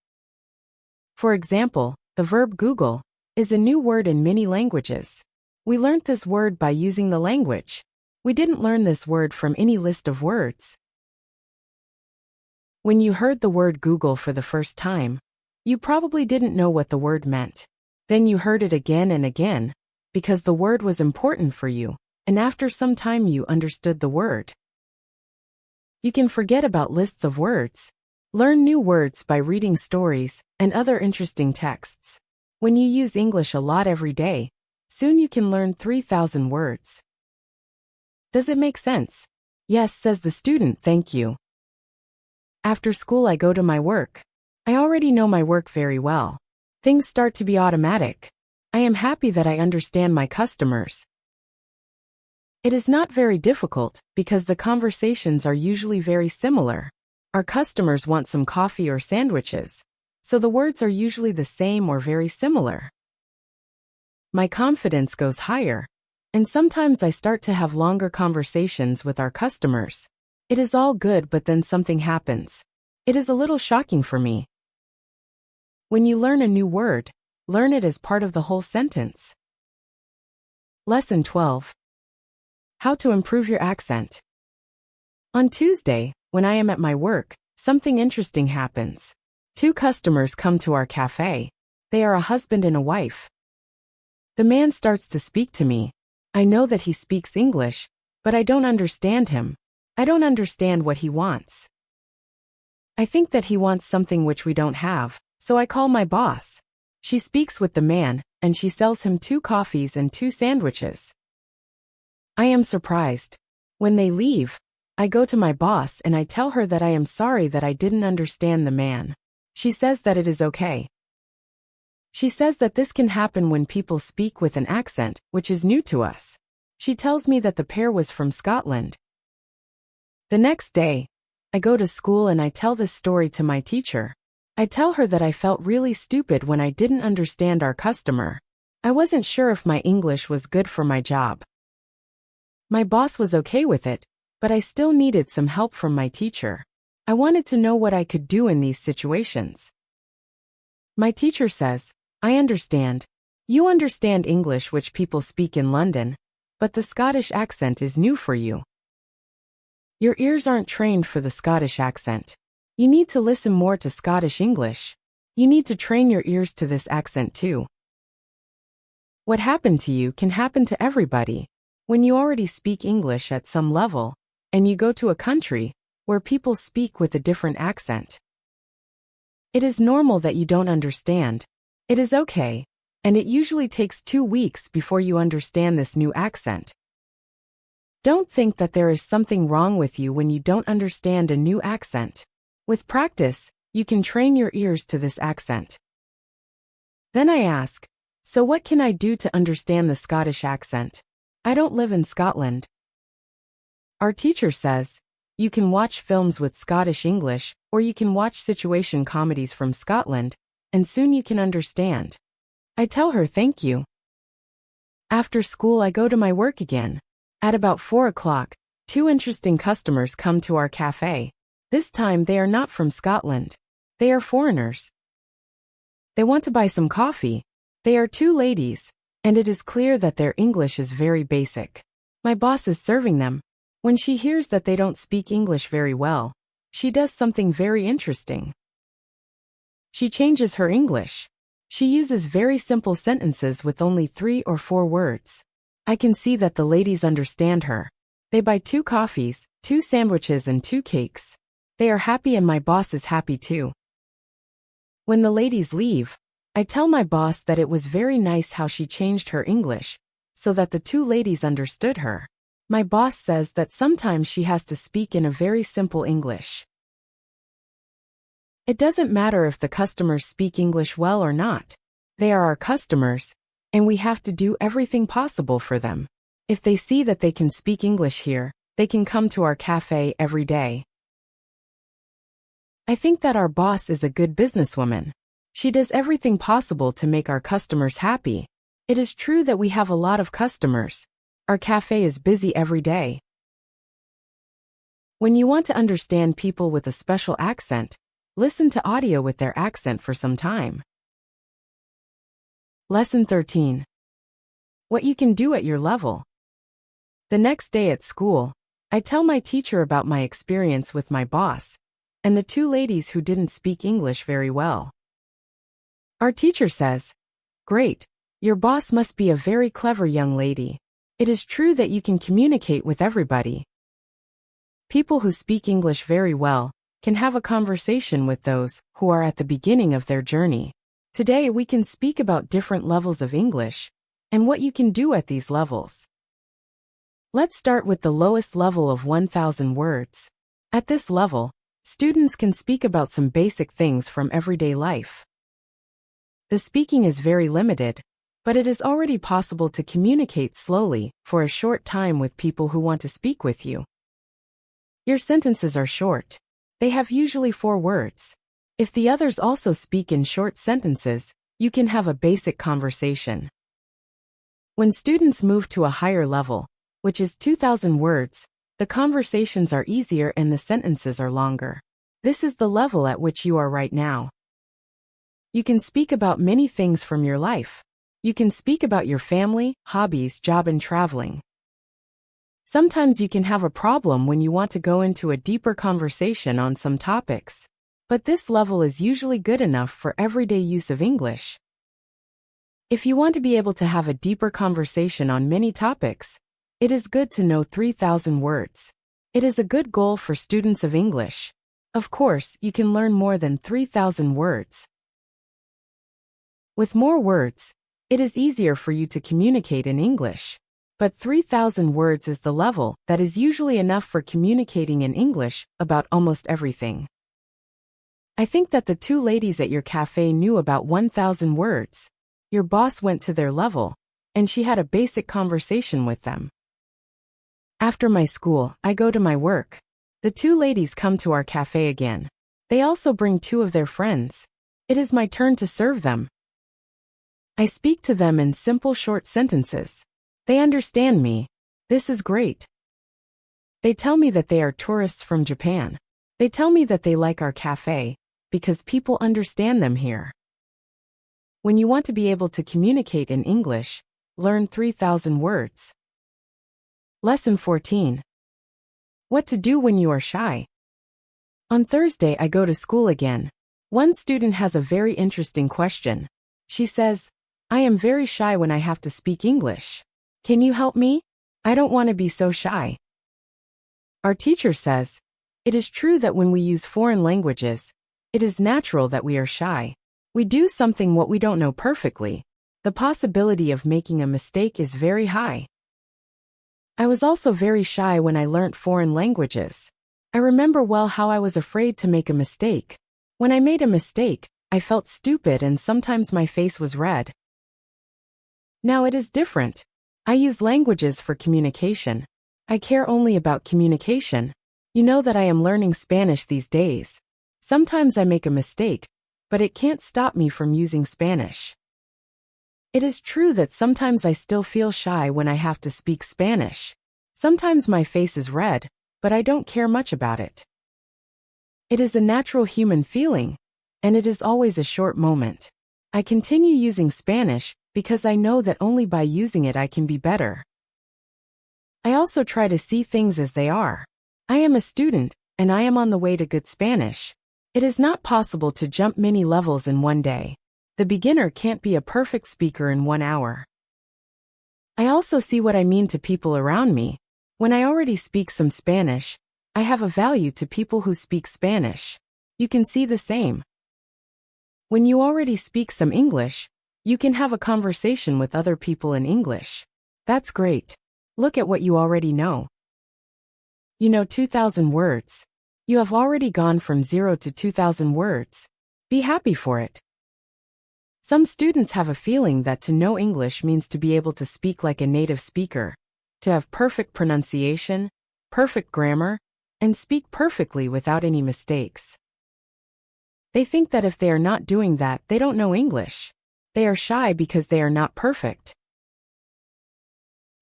For example, the verb Google. is a new word in many languages. We learned this word by using the language. We didn't learn this word from any list of words. When you heard the word Google for the first time, you probably didn't know what the word meant. Then you heard it again and again, because the word was important for you, and after some time you understood the word. You can forget about lists of words. Learn new words by reading stories and other interesting texts. When you use English a lot every day, soon you can learn 3,000 words. Does it make sense? Yes, says the student, thank you. After school I go to my work. I already know my work very well. Things start to be automatic. I am happy that I understand my customers. It is not very difficult, because the conversations are usually very similar. Our customers want some coffee or sandwiches, so the words are usually the same or very similar. My confidence goes higher, and sometimes I start to have longer conversations with our customers. It is all good, but then something happens. It is a little shocking for me. When you learn a new word, learn it as part of the whole sentence. Lesson 12. How to improve your accent. On Tuesday, when I am at my work, something interesting happens. 2 customers come to our cafe. They are a husband and a wife. The man starts to speak to me. I know that he speaks English, but I don't understand him. I don't understand what he wants. I think that he wants something which we don't have, so I call my boss. She speaks with the man, and she sells him 2 coffees and 2 sandwiches. I am surprised. When they leave, I go to my boss and I tell her that I am sorry that I didn't understand the man. She says that it is okay. She says that this can happen when people speak with an accent, which is new to us. She tells me that the pair was from Scotland. The next day, I go to school and I tell this story to my teacher. I tell her that I felt really stupid when I didn't understand our customer. I wasn't sure if my English was good for my job. My boss was okay with it, but I still needed some help from my teacher. I wanted to know what I could do in these situations. My teacher says, I understand. You understand English which people speak in London, but the Scottish accent is new for you. Your ears aren't trained for the Scottish accent. You need to listen more to Scottish English. You need to train your ears to this accent too. What happened to you can happen to everybody. When you already speak English at some level, and you go to a country where people speak with a different accent, it is normal that you don't understand. It is okay, and it usually takes 2 weeks before you understand this new accent. Don't think that there is something wrong with you when you don't understand a new accent. With practice, you can train your ears to this accent. Then I ask, so what can I do to understand the Scottish accent? I don't live in Scotland. Our teacher says, you can watch films with Scottish English, or you can watch situation comedies from Scotland, and soon you can understand. I tell her thank you. After school I go to my work again. At about 4 o'clock, 2 interesting customers come to our cafe. This time they are not from Scotland. They are foreigners. They want to buy some coffee. They are 2 ladies, and it is clear that their English is very basic. My boss is serving them. When she hears that they don't speak English very well, she does something very interesting. She changes her English. She uses very simple sentences with only 3 or 4 words. I can see that the ladies understand her. They buy 2 coffees, 2 sandwiches and 2 cakes. They are happy and my boss is happy too. When the ladies leave, I tell my boss that it was very nice how she changed her English, so that the 2 ladies understood her. My boss says that sometimes she has to speak in a very simple English. It doesn't matter if the customers speak English well or not. They are our customers, and we have to do everything possible for them. If they see that they can speak English here, they can come to our cafe every day. I think that our boss is a good businesswoman. She does everything possible to make our customers happy. It is true that we have a lot of customers. Our cafe is busy every day. When you want to understand people with a special accent, listen to audio with their accent for some time. Lesson 13. What you can do at your level. The next day at school, I tell my teacher about my experience with my boss and the two ladies who didn't speak English very well. Our teacher says, "Great, your boss must be a very clever young lady. It is true that you can communicate with everybody. People who speak English very well can have a conversation with those who are at the beginning of their journey. Today we can speak about different levels of English and what you can do at these levels. Let's start with the lowest level of 1,000 words. At this level, students can speak about some basic things from everyday life. The speaking is very limited, but it is already possible to communicate slowly for a short time with people who want to speak with you. Your sentences are short. They have usually 4 words. If the others also speak in short sentences, you can have a basic conversation. When students move to a higher level, which is 2,000 words, the conversations are easier and the sentences are longer. This is the level at which you are right now. You can speak about many things from your life. You can speak about your family, hobbies, job, and traveling. Sometimes you can have a problem when you want to go into a deeper conversation on some topics. But this level is usually good enough for everyday use of English. If you want to be able to have a deeper conversation on many topics, it is good to know 3,000 words. It is a good goal for students of English. Of course, you can learn more than 3,000 words. With more words, it is easier for you to communicate in English. But 3,000 words is the level that is usually enough for communicating in English about almost everything. I think that the two ladies at your cafe knew about 1,000 words. Your boss went to their level, and she had a basic conversation with them. After my school, I go to my work. The two ladies come to our cafe again. They also bring 2 of their friends. It is my turn to serve them. I speak to them in simple short sentences. They understand me. This is great. They tell me that they are tourists from Japan. They tell me that they like our cafe because people understand them here. When you want to be able to communicate in English, learn 3,000 words. Lesson 14. What to do when you are shy. On Thursday, I go to school again. One student has a very interesting question. She says, "I am very shy when I have to speak English. Can you help me? I don't want to be so shy." Our teacher says, "It is true that when we use foreign languages, it is natural that we are shy. We do something what we don't know perfectly. The possibility of making a mistake is very high." I was also very shy when I learnt foreign languages. I remember well how I was afraid to make a mistake. When I made a mistake, I felt stupid and sometimes my face was red. Now it is different. I use languages for communication. I care only about communication. You know that I am learning Spanish these days. Sometimes I make a mistake, but it can't stop me from using Spanish. It is true that sometimes I still feel shy when I have to speak Spanish. Sometimes my face is red, but I don't care much about it. It is a natural human feeling, and it is always a short moment. I continue using Spanish because I know that only by using it I can be better. I also try to see things as they are. I am a student, and I am on the way to good Spanish. It is not possible to jump many levels in one day. The beginner can't be a perfect speaker in 1 hour. I also see what I mean to people around me. When I already speak some Spanish, I have a value to people who speak Spanish. You can see the same. When you already speak some English, you can have a conversation with other people in English. That's great. Look at what you already know. You know 2,000 words. You have already gone from 0 to 2,000 words. Be happy for it. Some students have a feeling that to know English means to be able to speak like a native speaker, to have perfect pronunciation, perfect grammar, and speak perfectly without any mistakes. They think that if they are not doing that, they don't know English. They are shy because they are not perfect.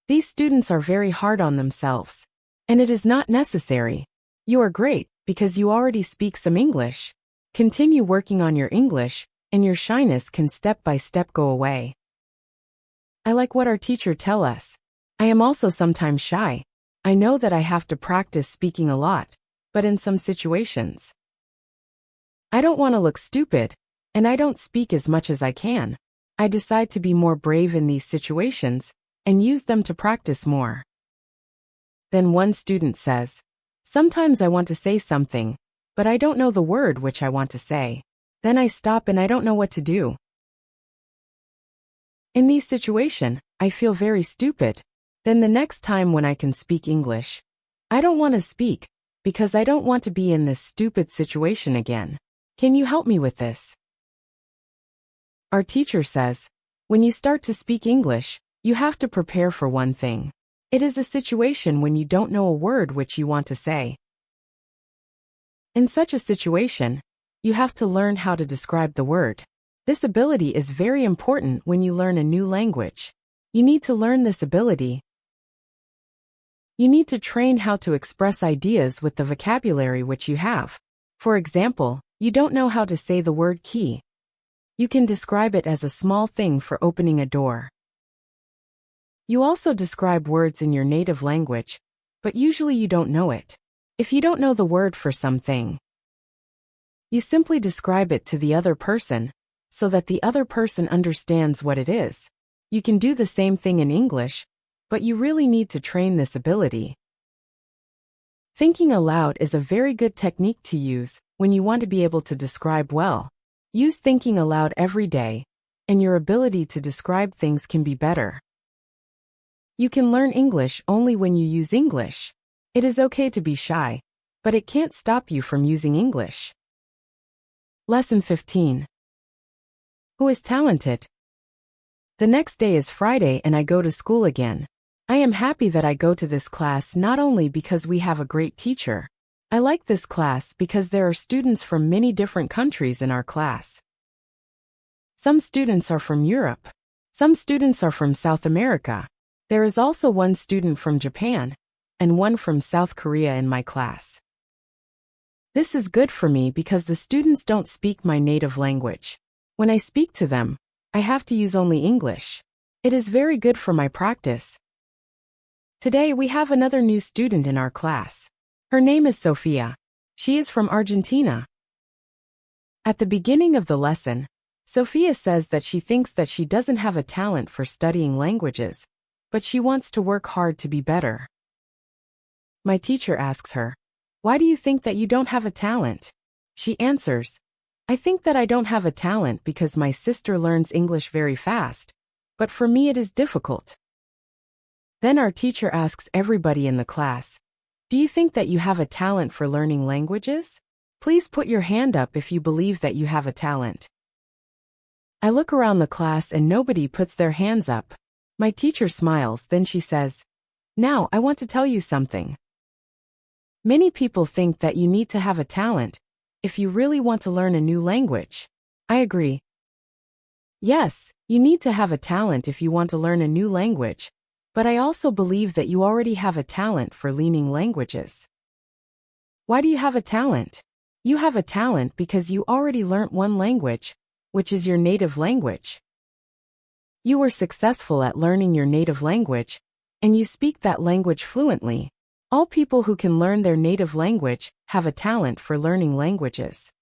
These students are very hard on themselves. And it is not necessary. You are great because you already speak some English. Continue working on your English, and your shyness can step by step go away. I like what our teacher tell us. I am also sometimes shy. I know that I have to practice speaking a lot, but in some situations, I don't want to look stupid, and I don't speak as much as I can. I decide to be more brave in these situations and use them to practice more. Then one student says, sometimes I want to say something, but I don't know the word which I want to say. Then I stop and I don't know what to do. In these situations, I feel very stupid. Then the next time when I can speak English, I don't want to speak because I don't want to be in this stupid situation again. Can you help me with this? Our teacher says, when you start to speak English, you have to prepare for one thing. It is a situation when you don't know a word which you want to say. In such a situation, you have to learn how to describe the word. This ability is very important when you learn a new language. You need to learn this ability. You need to train how to express ideas with the vocabulary which you have. For example, you don't know how to say the word key. You can describe it as a small thing for opening a door. You also describe words in your native language, but usually you don't know it. If you don't know the word for something, you simply describe it to the other person, so that the other person understands what it is. You can do the same thing in English, but you really need to train this ability. Thinking aloud is a very good technique to use when you want to be able to describe well. Use thinking aloud every day, and your ability to describe things can be better. You can learn English only when you use English. It is okay to be shy, but it can't stop you from using English. Lesson 15. Who is talented? The next day is Friday and I go to school again. I am happy that I go to this class not only because we have a great teacher. I like this class because there are students from many different countries in our class. Some students are from Europe. Some students are from South America. There is also one student from Japan and one from South Korea in my class. This is good for me because the students don't speak my native language. When I speak to them, I have to use only English. It is very good for my practice. Today we have another new student in our class. Her name is Sophia. She is from Argentina. At the beginning of the lesson, Sophia says that she thinks that she doesn't have a talent for studying languages, but she wants to work hard to be better. My teacher asks her, "Why do you think that you don't have a talent?" She answers, "I think that I don't have a talent because my sister learns English very fast, but for me it is difficult." Then our teacher asks everybody in the class, "Do you think that you have a talent for learning languages? Please put your hand up if you believe that you have a talent." I look around the class and nobody puts their hands up. My teacher smiles, then she says, "Now I want to tell you something. Many people think that you need to have a talent if you really want to learn a new language." I agree. Yes, you need to have a talent if you want to learn a new language, but I also believe that you already have a talent for learning languages. Why do you have a talent? You have a talent because you already learnt one language, which is your native language. You were successful at learning your native language, and you speak that language fluently. All people who can learn their native language have a talent for learning languages.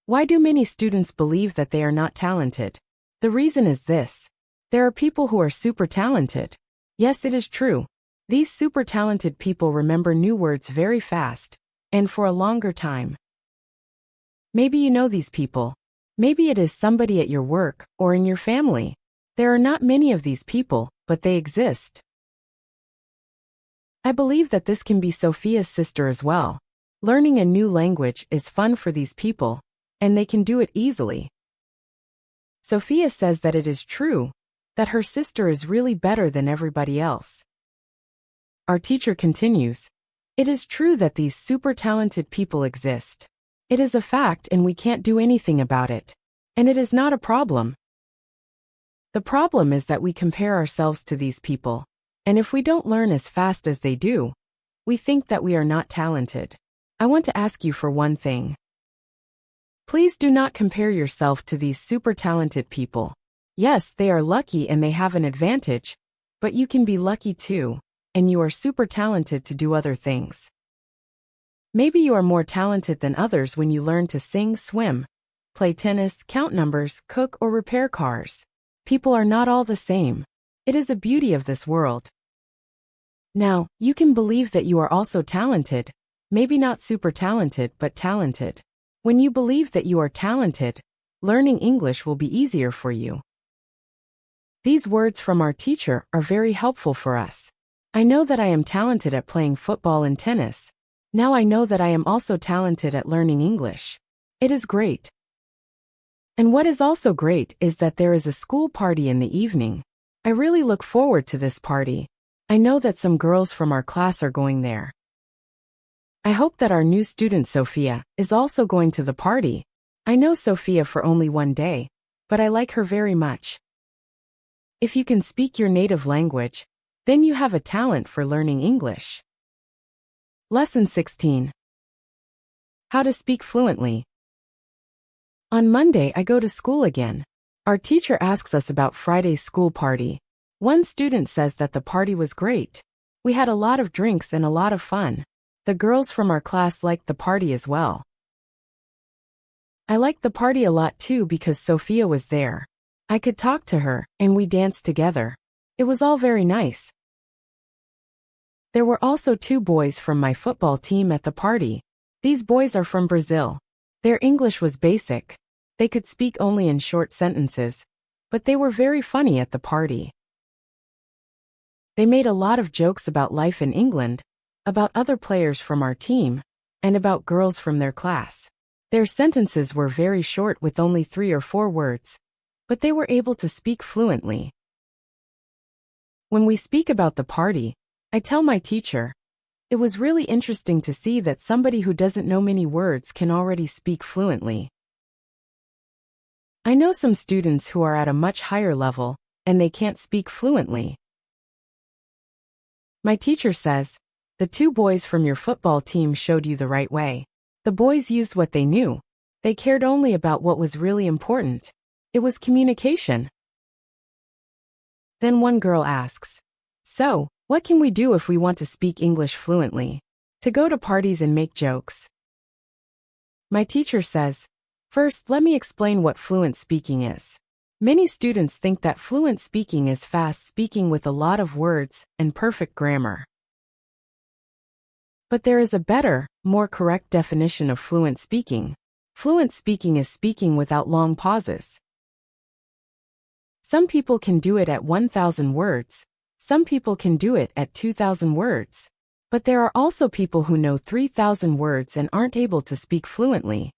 Why do many students believe that they are not talented? The reason is this. There are people who are super talented. Yes, it is true. These super talented people remember new words very fast, and for a longer time. Maybe you know these people. Maybe it is somebody at your work or in your family. There are not many of these people, but they exist. I believe that this can be Sophia's sister as well. Learning a new language is fun for these people, and they can do it easily. Sophia says that it is true, that her sister is really better than everybody else. Our teacher continues, "It is true that these super talented people exist. It is a fact and we can't do anything about it. And it is not a problem. The problem is that we compare ourselves to these people, and if we don't learn as fast as they do, we think that we are not talented. I want to ask you for one thing. Please do not compare yourself to these super talented people. Yes, they are lucky and they have an advantage, but you can be lucky too, and you are super talented to do other things. Maybe you are more talented than others when you learn to sing, swim, play tennis, count numbers, cook, or repair cars. People are not all the same. It is a beauty of this world. Now, you can believe that you are also talented, maybe not super talented, but talented. When you believe that you are talented, learning English will be easier for you. These words from our teacher are very helpful for us. I know that I am talented at playing football and tennis. Now I know that I am also talented at learning English. It is great. And what is also great is that there is a school party in the evening. I really look forward to this party. I know that some girls from our class are going there. I hope that our new student Sophia is also going to the party. I know Sophia for only one day, but I like her very much. If you can speak your native language, then you have a talent for learning English. Lesson 16. How to speak fluently. On Monday, I go to school again. Our teacher asks us about Friday's school party. One student says that the party was great. We had a lot of drinks and a lot of fun. The girls from our class liked the party as well. I liked the party a lot too because Sophia was there. I could talk to her, and we danced together. It was all very nice. There were also 2 boys from my football team at the party. These boys are from Brazil. Their English was basic. They could speak only in short sentences, but they were very funny at the party. They made a lot of jokes about life in England, about other players from our team, and about girls from their class. Their sentences were very short with only 3 or 4 words, but they were able to speak fluently. When we speak about the party, I tell my teacher, it was really interesting to see that somebody who doesn't know many words can already speak fluently. I know some students who are at a much higher level, and they can't speak fluently. My teacher says, the 2 boys from your football team showed you the right way. The boys used what they knew. They cared only about what was really important. It was communication. Then one girl asks, so, what can we do if we want to speak English fluently? To go to parties and make jokes. My teacher says, first let me explain what fluent speaking is. Many students think that fluent speaking is fast speaking with a lot of words and perfect grammar. But there is a better, more correct definition of fluent speaking. Fluent speaking is speaking without long pauses. Some people can do it at 1,000 words. Some people can do it at 2,000 words. But there are also people who know 3,000 words and aren't able to speak fluently.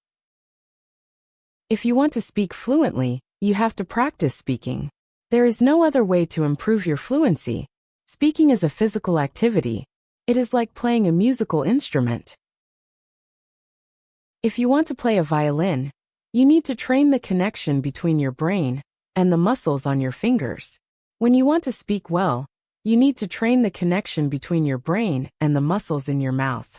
If you want to speak fluently, you have to practice speaking. There is no other way to improve your fluency. Speaking is a physical activity. It is like playing a musical instrument. If you want to play a violin, you need to train the connection between your brain and the muscles on your fingers. When you want to speak well, you need to train the connection between your brain and the muscles in your mouth.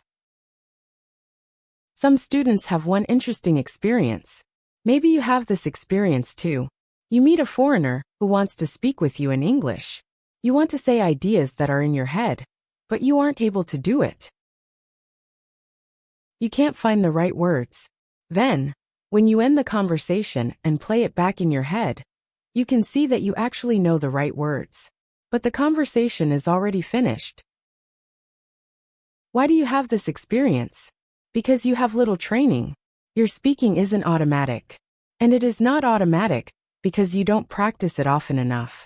Some students have one interesting experience. Maybe you have this experience too. You meet a foreigner who wants to speak with you in English. You want to say ideas that are in your head, but you aren't able to do it. You can't find the right words. Then, when you end the conversation and play it back in your head, you can see that you actually know the right words. But the conversation is already finished. Why do you have this experience? Because you have little training. Your speaking isn't automatic. And it is not automatic because you don't practice it often enough.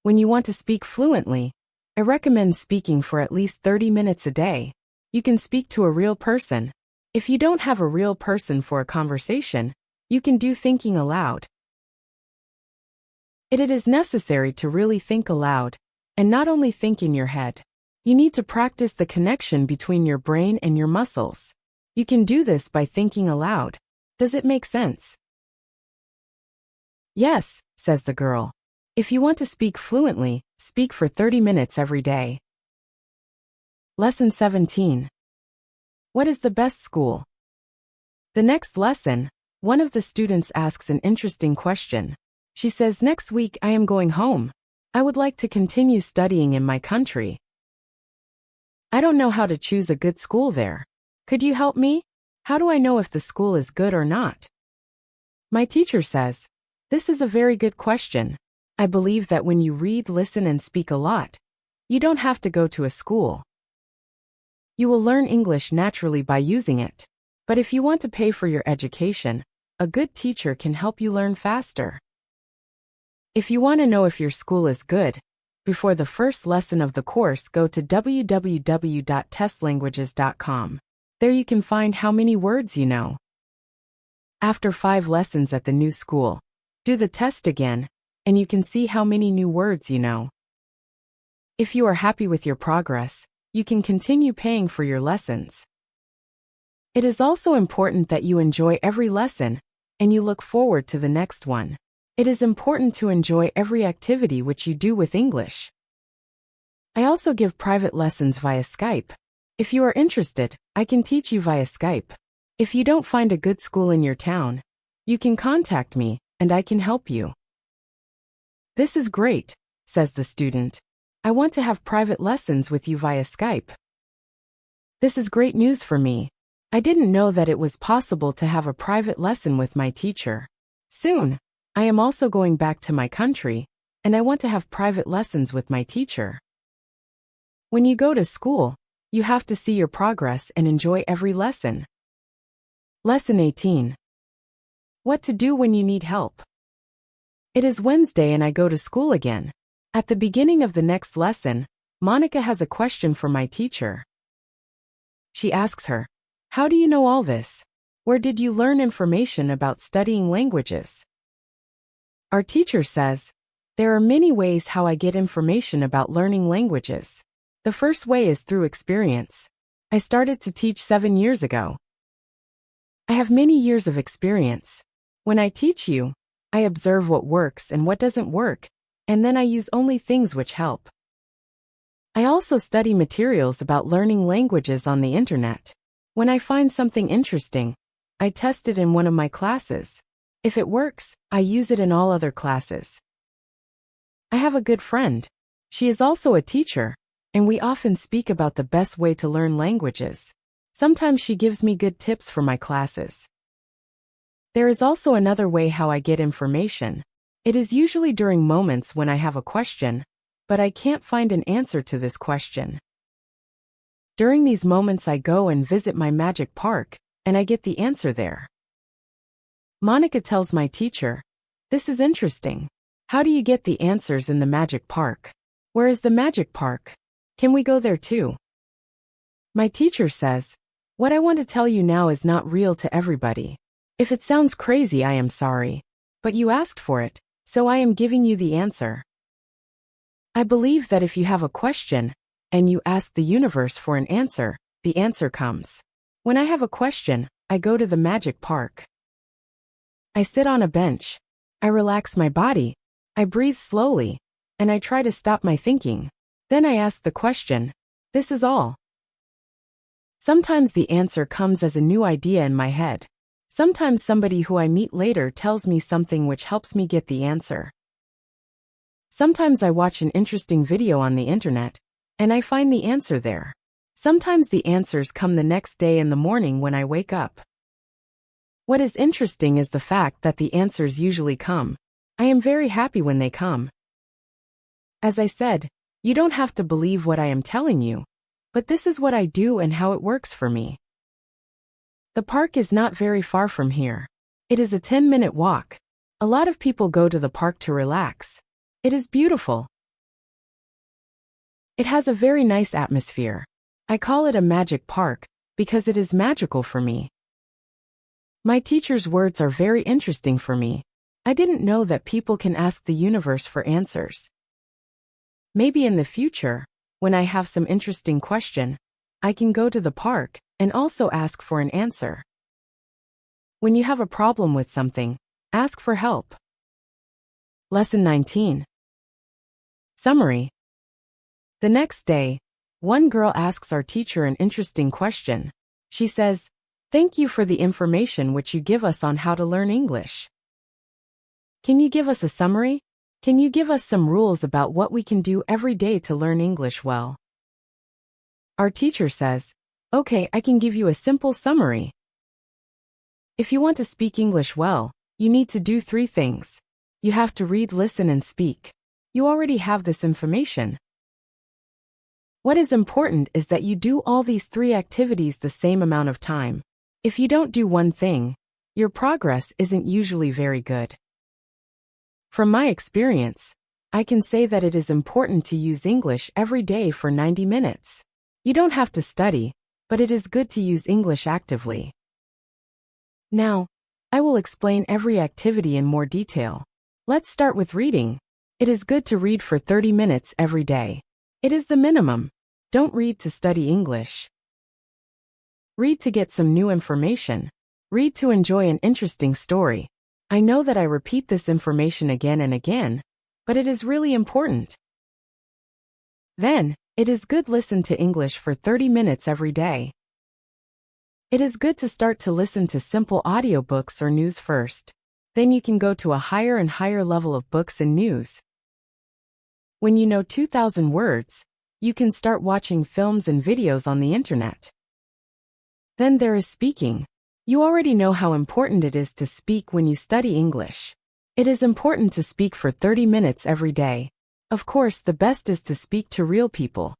When you want to speak fluently, I recommend speaking for at least 30 minutes a day. You can speak to a real person. If you don't have a real person for a conversation, you can do thinking aloud. It is necessary to really think aloud, and not only think in your head. You need to practice the connection between your brain and your muscles. You can do this by thinking aloud. Does it make sense? Yes, says the girl. If you want to speak fluently, speak for 30 minutes every day. Lesson 17. What is the best school? The next lesson, One of the students asks an interesting question. She says, "Next week I am going home. I would like to continue studying in my country. I don't know how to choose a good school there. Could you help me? How do I know if the school is good or not?" My teacher says, "This is a very good question. I believe that when you read, listen, and speak a lot, you don't have to go to a school. You will learn English naturally by using it. But if you want to pay for your education, a good teacher can help you learn faster. If you want to know if your school is good, before the first lesson of the course, go to www.testlanguages.com. There you can find how many words you know. After 5 lessons at the new school, do the test again, and you can see how many new words you know. If you are happy with your progress, you can continue paying for your lessons. It is also important that you enjoy every lesson, and you look forward to the next one. It is important to enjoy every activity which you do with English. I also give private lessons via Skype. If you are interested, I can teach you via Skype. If you don't find a good school in your town, you can contact me, and I can help you." "This is great," says the student. "I want to have private lessons with you via Skype. This is great news for me. I didn't know that it was possible to have a private lesson with my teacher. Soon, I am also going back to my country, and I want to have private lessons with my teacher." When you go to school, you have to see your progress and enjoy every lesson. Lesson 18. What to do when you need help. It is Wednesday and I go to school again. At the beginning of the next lesson, Monica has a question for my teacher. She asks her, "How do you know all this? Where did you learn information about studying languages?" Our teacher says, "There are many ways how I get information about learning languages. The first way is through experience. I started to teach 7 years ago. I have many years of experience. When I teach you, I observe what works and what doesn't work, and then I use only things which help. I also study materials about learning languages on the internet. When I find something interesting, I test it in one of my classes. If it works, I use it in all other classes. I have a good friend. She is also a teacher, and we often speak about the best way to learn languages. Sometimes she gives me good tips for my classes. There is also another way how I get information. It is usually during moments when I have a question, but I can't find an answer to this question. During these moments I go and visit my magic park, and I get the answer there." Monica tells my teacher, "This is interesting. How do you get the answers in the magic park? Where is the magic park? Can we go there too?" My teacher says, "What I want to tell you now is not real to everybody. If it sounds crazy, I am sorry. But you asked for it, so I am giving you the answer. I believe that if you have a question, and you ask the universe for an answer, the answer comes. When I have a question, I go to the magic park. I sit on a bench. I relax my body. I breathe slowly, and I try to stop my thinking. Then I ask the question. This is all. Sometimes the answer comes as a new idea in my head. Sometimes somebody who I meet later tells me something which helps me get the answer. Sometimes I watch an interesting video on the internet, and I find the answer there. Sometimes the answers come the next day in the morning when I wake up. What is interesting is the fact that the answers usually come. I am very happy when they come. As I said, you don't have to believe what I am telling you, but this is what I do and how it works for me. The park is not very far from here. It is a 10-minute walk. A lot of people go to the park to relax. It is beautiful. It has a very nice atmosphere. I call it a magic park because it is magical for me. My teacher's words are very interesting for me. I didn't know that people can ask the universe for answers. Maybe in the future, when I have some interesting question, I can go to the park and also ask for an answer. When you have a problem with something, ask for help. Lesson 19. Summary. The next day, one girl asks our teacher an interesting question. She says, Thank you for the information which you give us on how to learn English. Can you give us a summary? Can you give us some rules about what we can do every day to learn English well? Our teacher says, okay, I can give you a simple summary. If you want to speak English well, you need to do 3 things. You have to read, listen, and speak. You already have this information. What is important is that you do all these 3 activities the same amount of time. If you don't do one thing, your progress isn't usually very good. From my experience, I can say that it is important to use English every day for 90 minutes. You don't have to study, but it is good to use English actively. Now, I will explain every activity in more detail. Let's start with reading. It is good to read for 30 minutes every day. It is the minimum. Don't read to study English. Read to get some new information. Read to enjoy an interesting story. I know that I repeat this information again and again, but it is really important. Then, it is good to listen to English for 30 minutes every day. It is good to start to listen to simple audiobooks or news first. Then you can go to a higher and higher level of books and news. When you know 2,000 words, you can start watching films and videos on the internet. Then there is speaking. You already know how important it is to speak when you study English. It is important to speak for 30 minutes every day. Of course, the best is to speak to real people.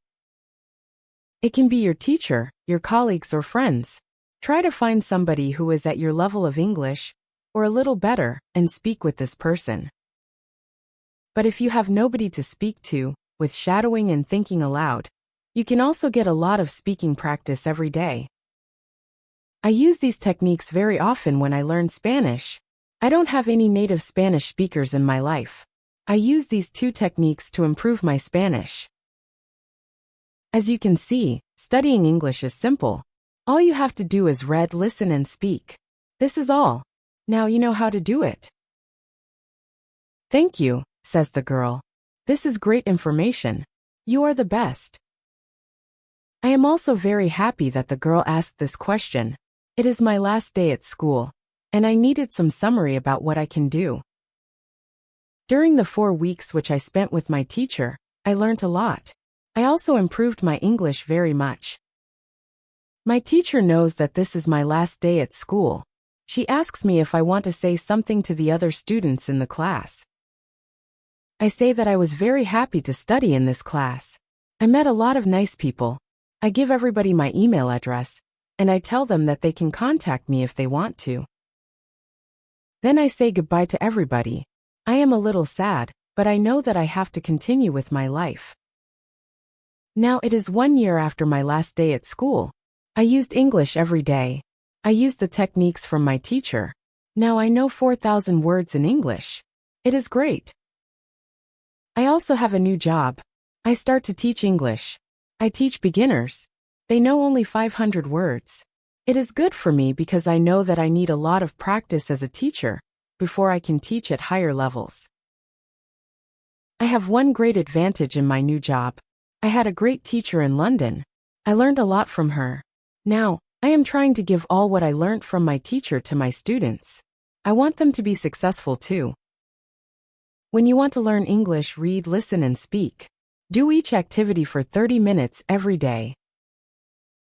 It can be your teacher, your colleagues, or friends. Try to find somebody who is at your level of English, or a little better, and speak with this person. But if you have nobody to speak to, with shadowing and thinking aloud, you can also get a lot of speaking practice every day. I use these techniques very often when I learn Spanish. I don't have any native Spanish speakers in my life. I use these 2 techniques to improve my Spanish. As you can see, studying English is simple. All you have to do is read, listen, and speak. This is all. Now you know how to do it. Thank you, says the girl. This is great information. You are the best. I am also very happy that the girl asked this question. It is my last day at school, and I needed some summary about what I can do. During the 4 weeks which I spent with my teacher, I learned a lot. I also improved my English very much. My teacher knows that this is my last day at school. She asks me if I want to say something to the other students in the class. I say that I was very happy to study in this class. I met a lot of nice people. I give everybody my email address, and I tell them that they can contact me if they want to. Then I say goodbye to everybody. I am a little sad, but I know that I have to continue with my life. Now it is 1 year after my last day at school. I used English every day. I used the techniques from my teacher. Now I know 4,000 words in English. It is great. I also have a new job. I start to teach English. I teach beginners. They know only 500 words. It is good for me because I know that I need a lot of practice as a teacher before I can teach at higher levels. I have one great advantage in my new job. I had a great teacher in London. I learned a lot from her. Now, I am trying to give all what I learned from my teacher to my students. I want them to be successful too. When you want to learn English, read, listen, and speak. Do each activity for 30 minutes every day.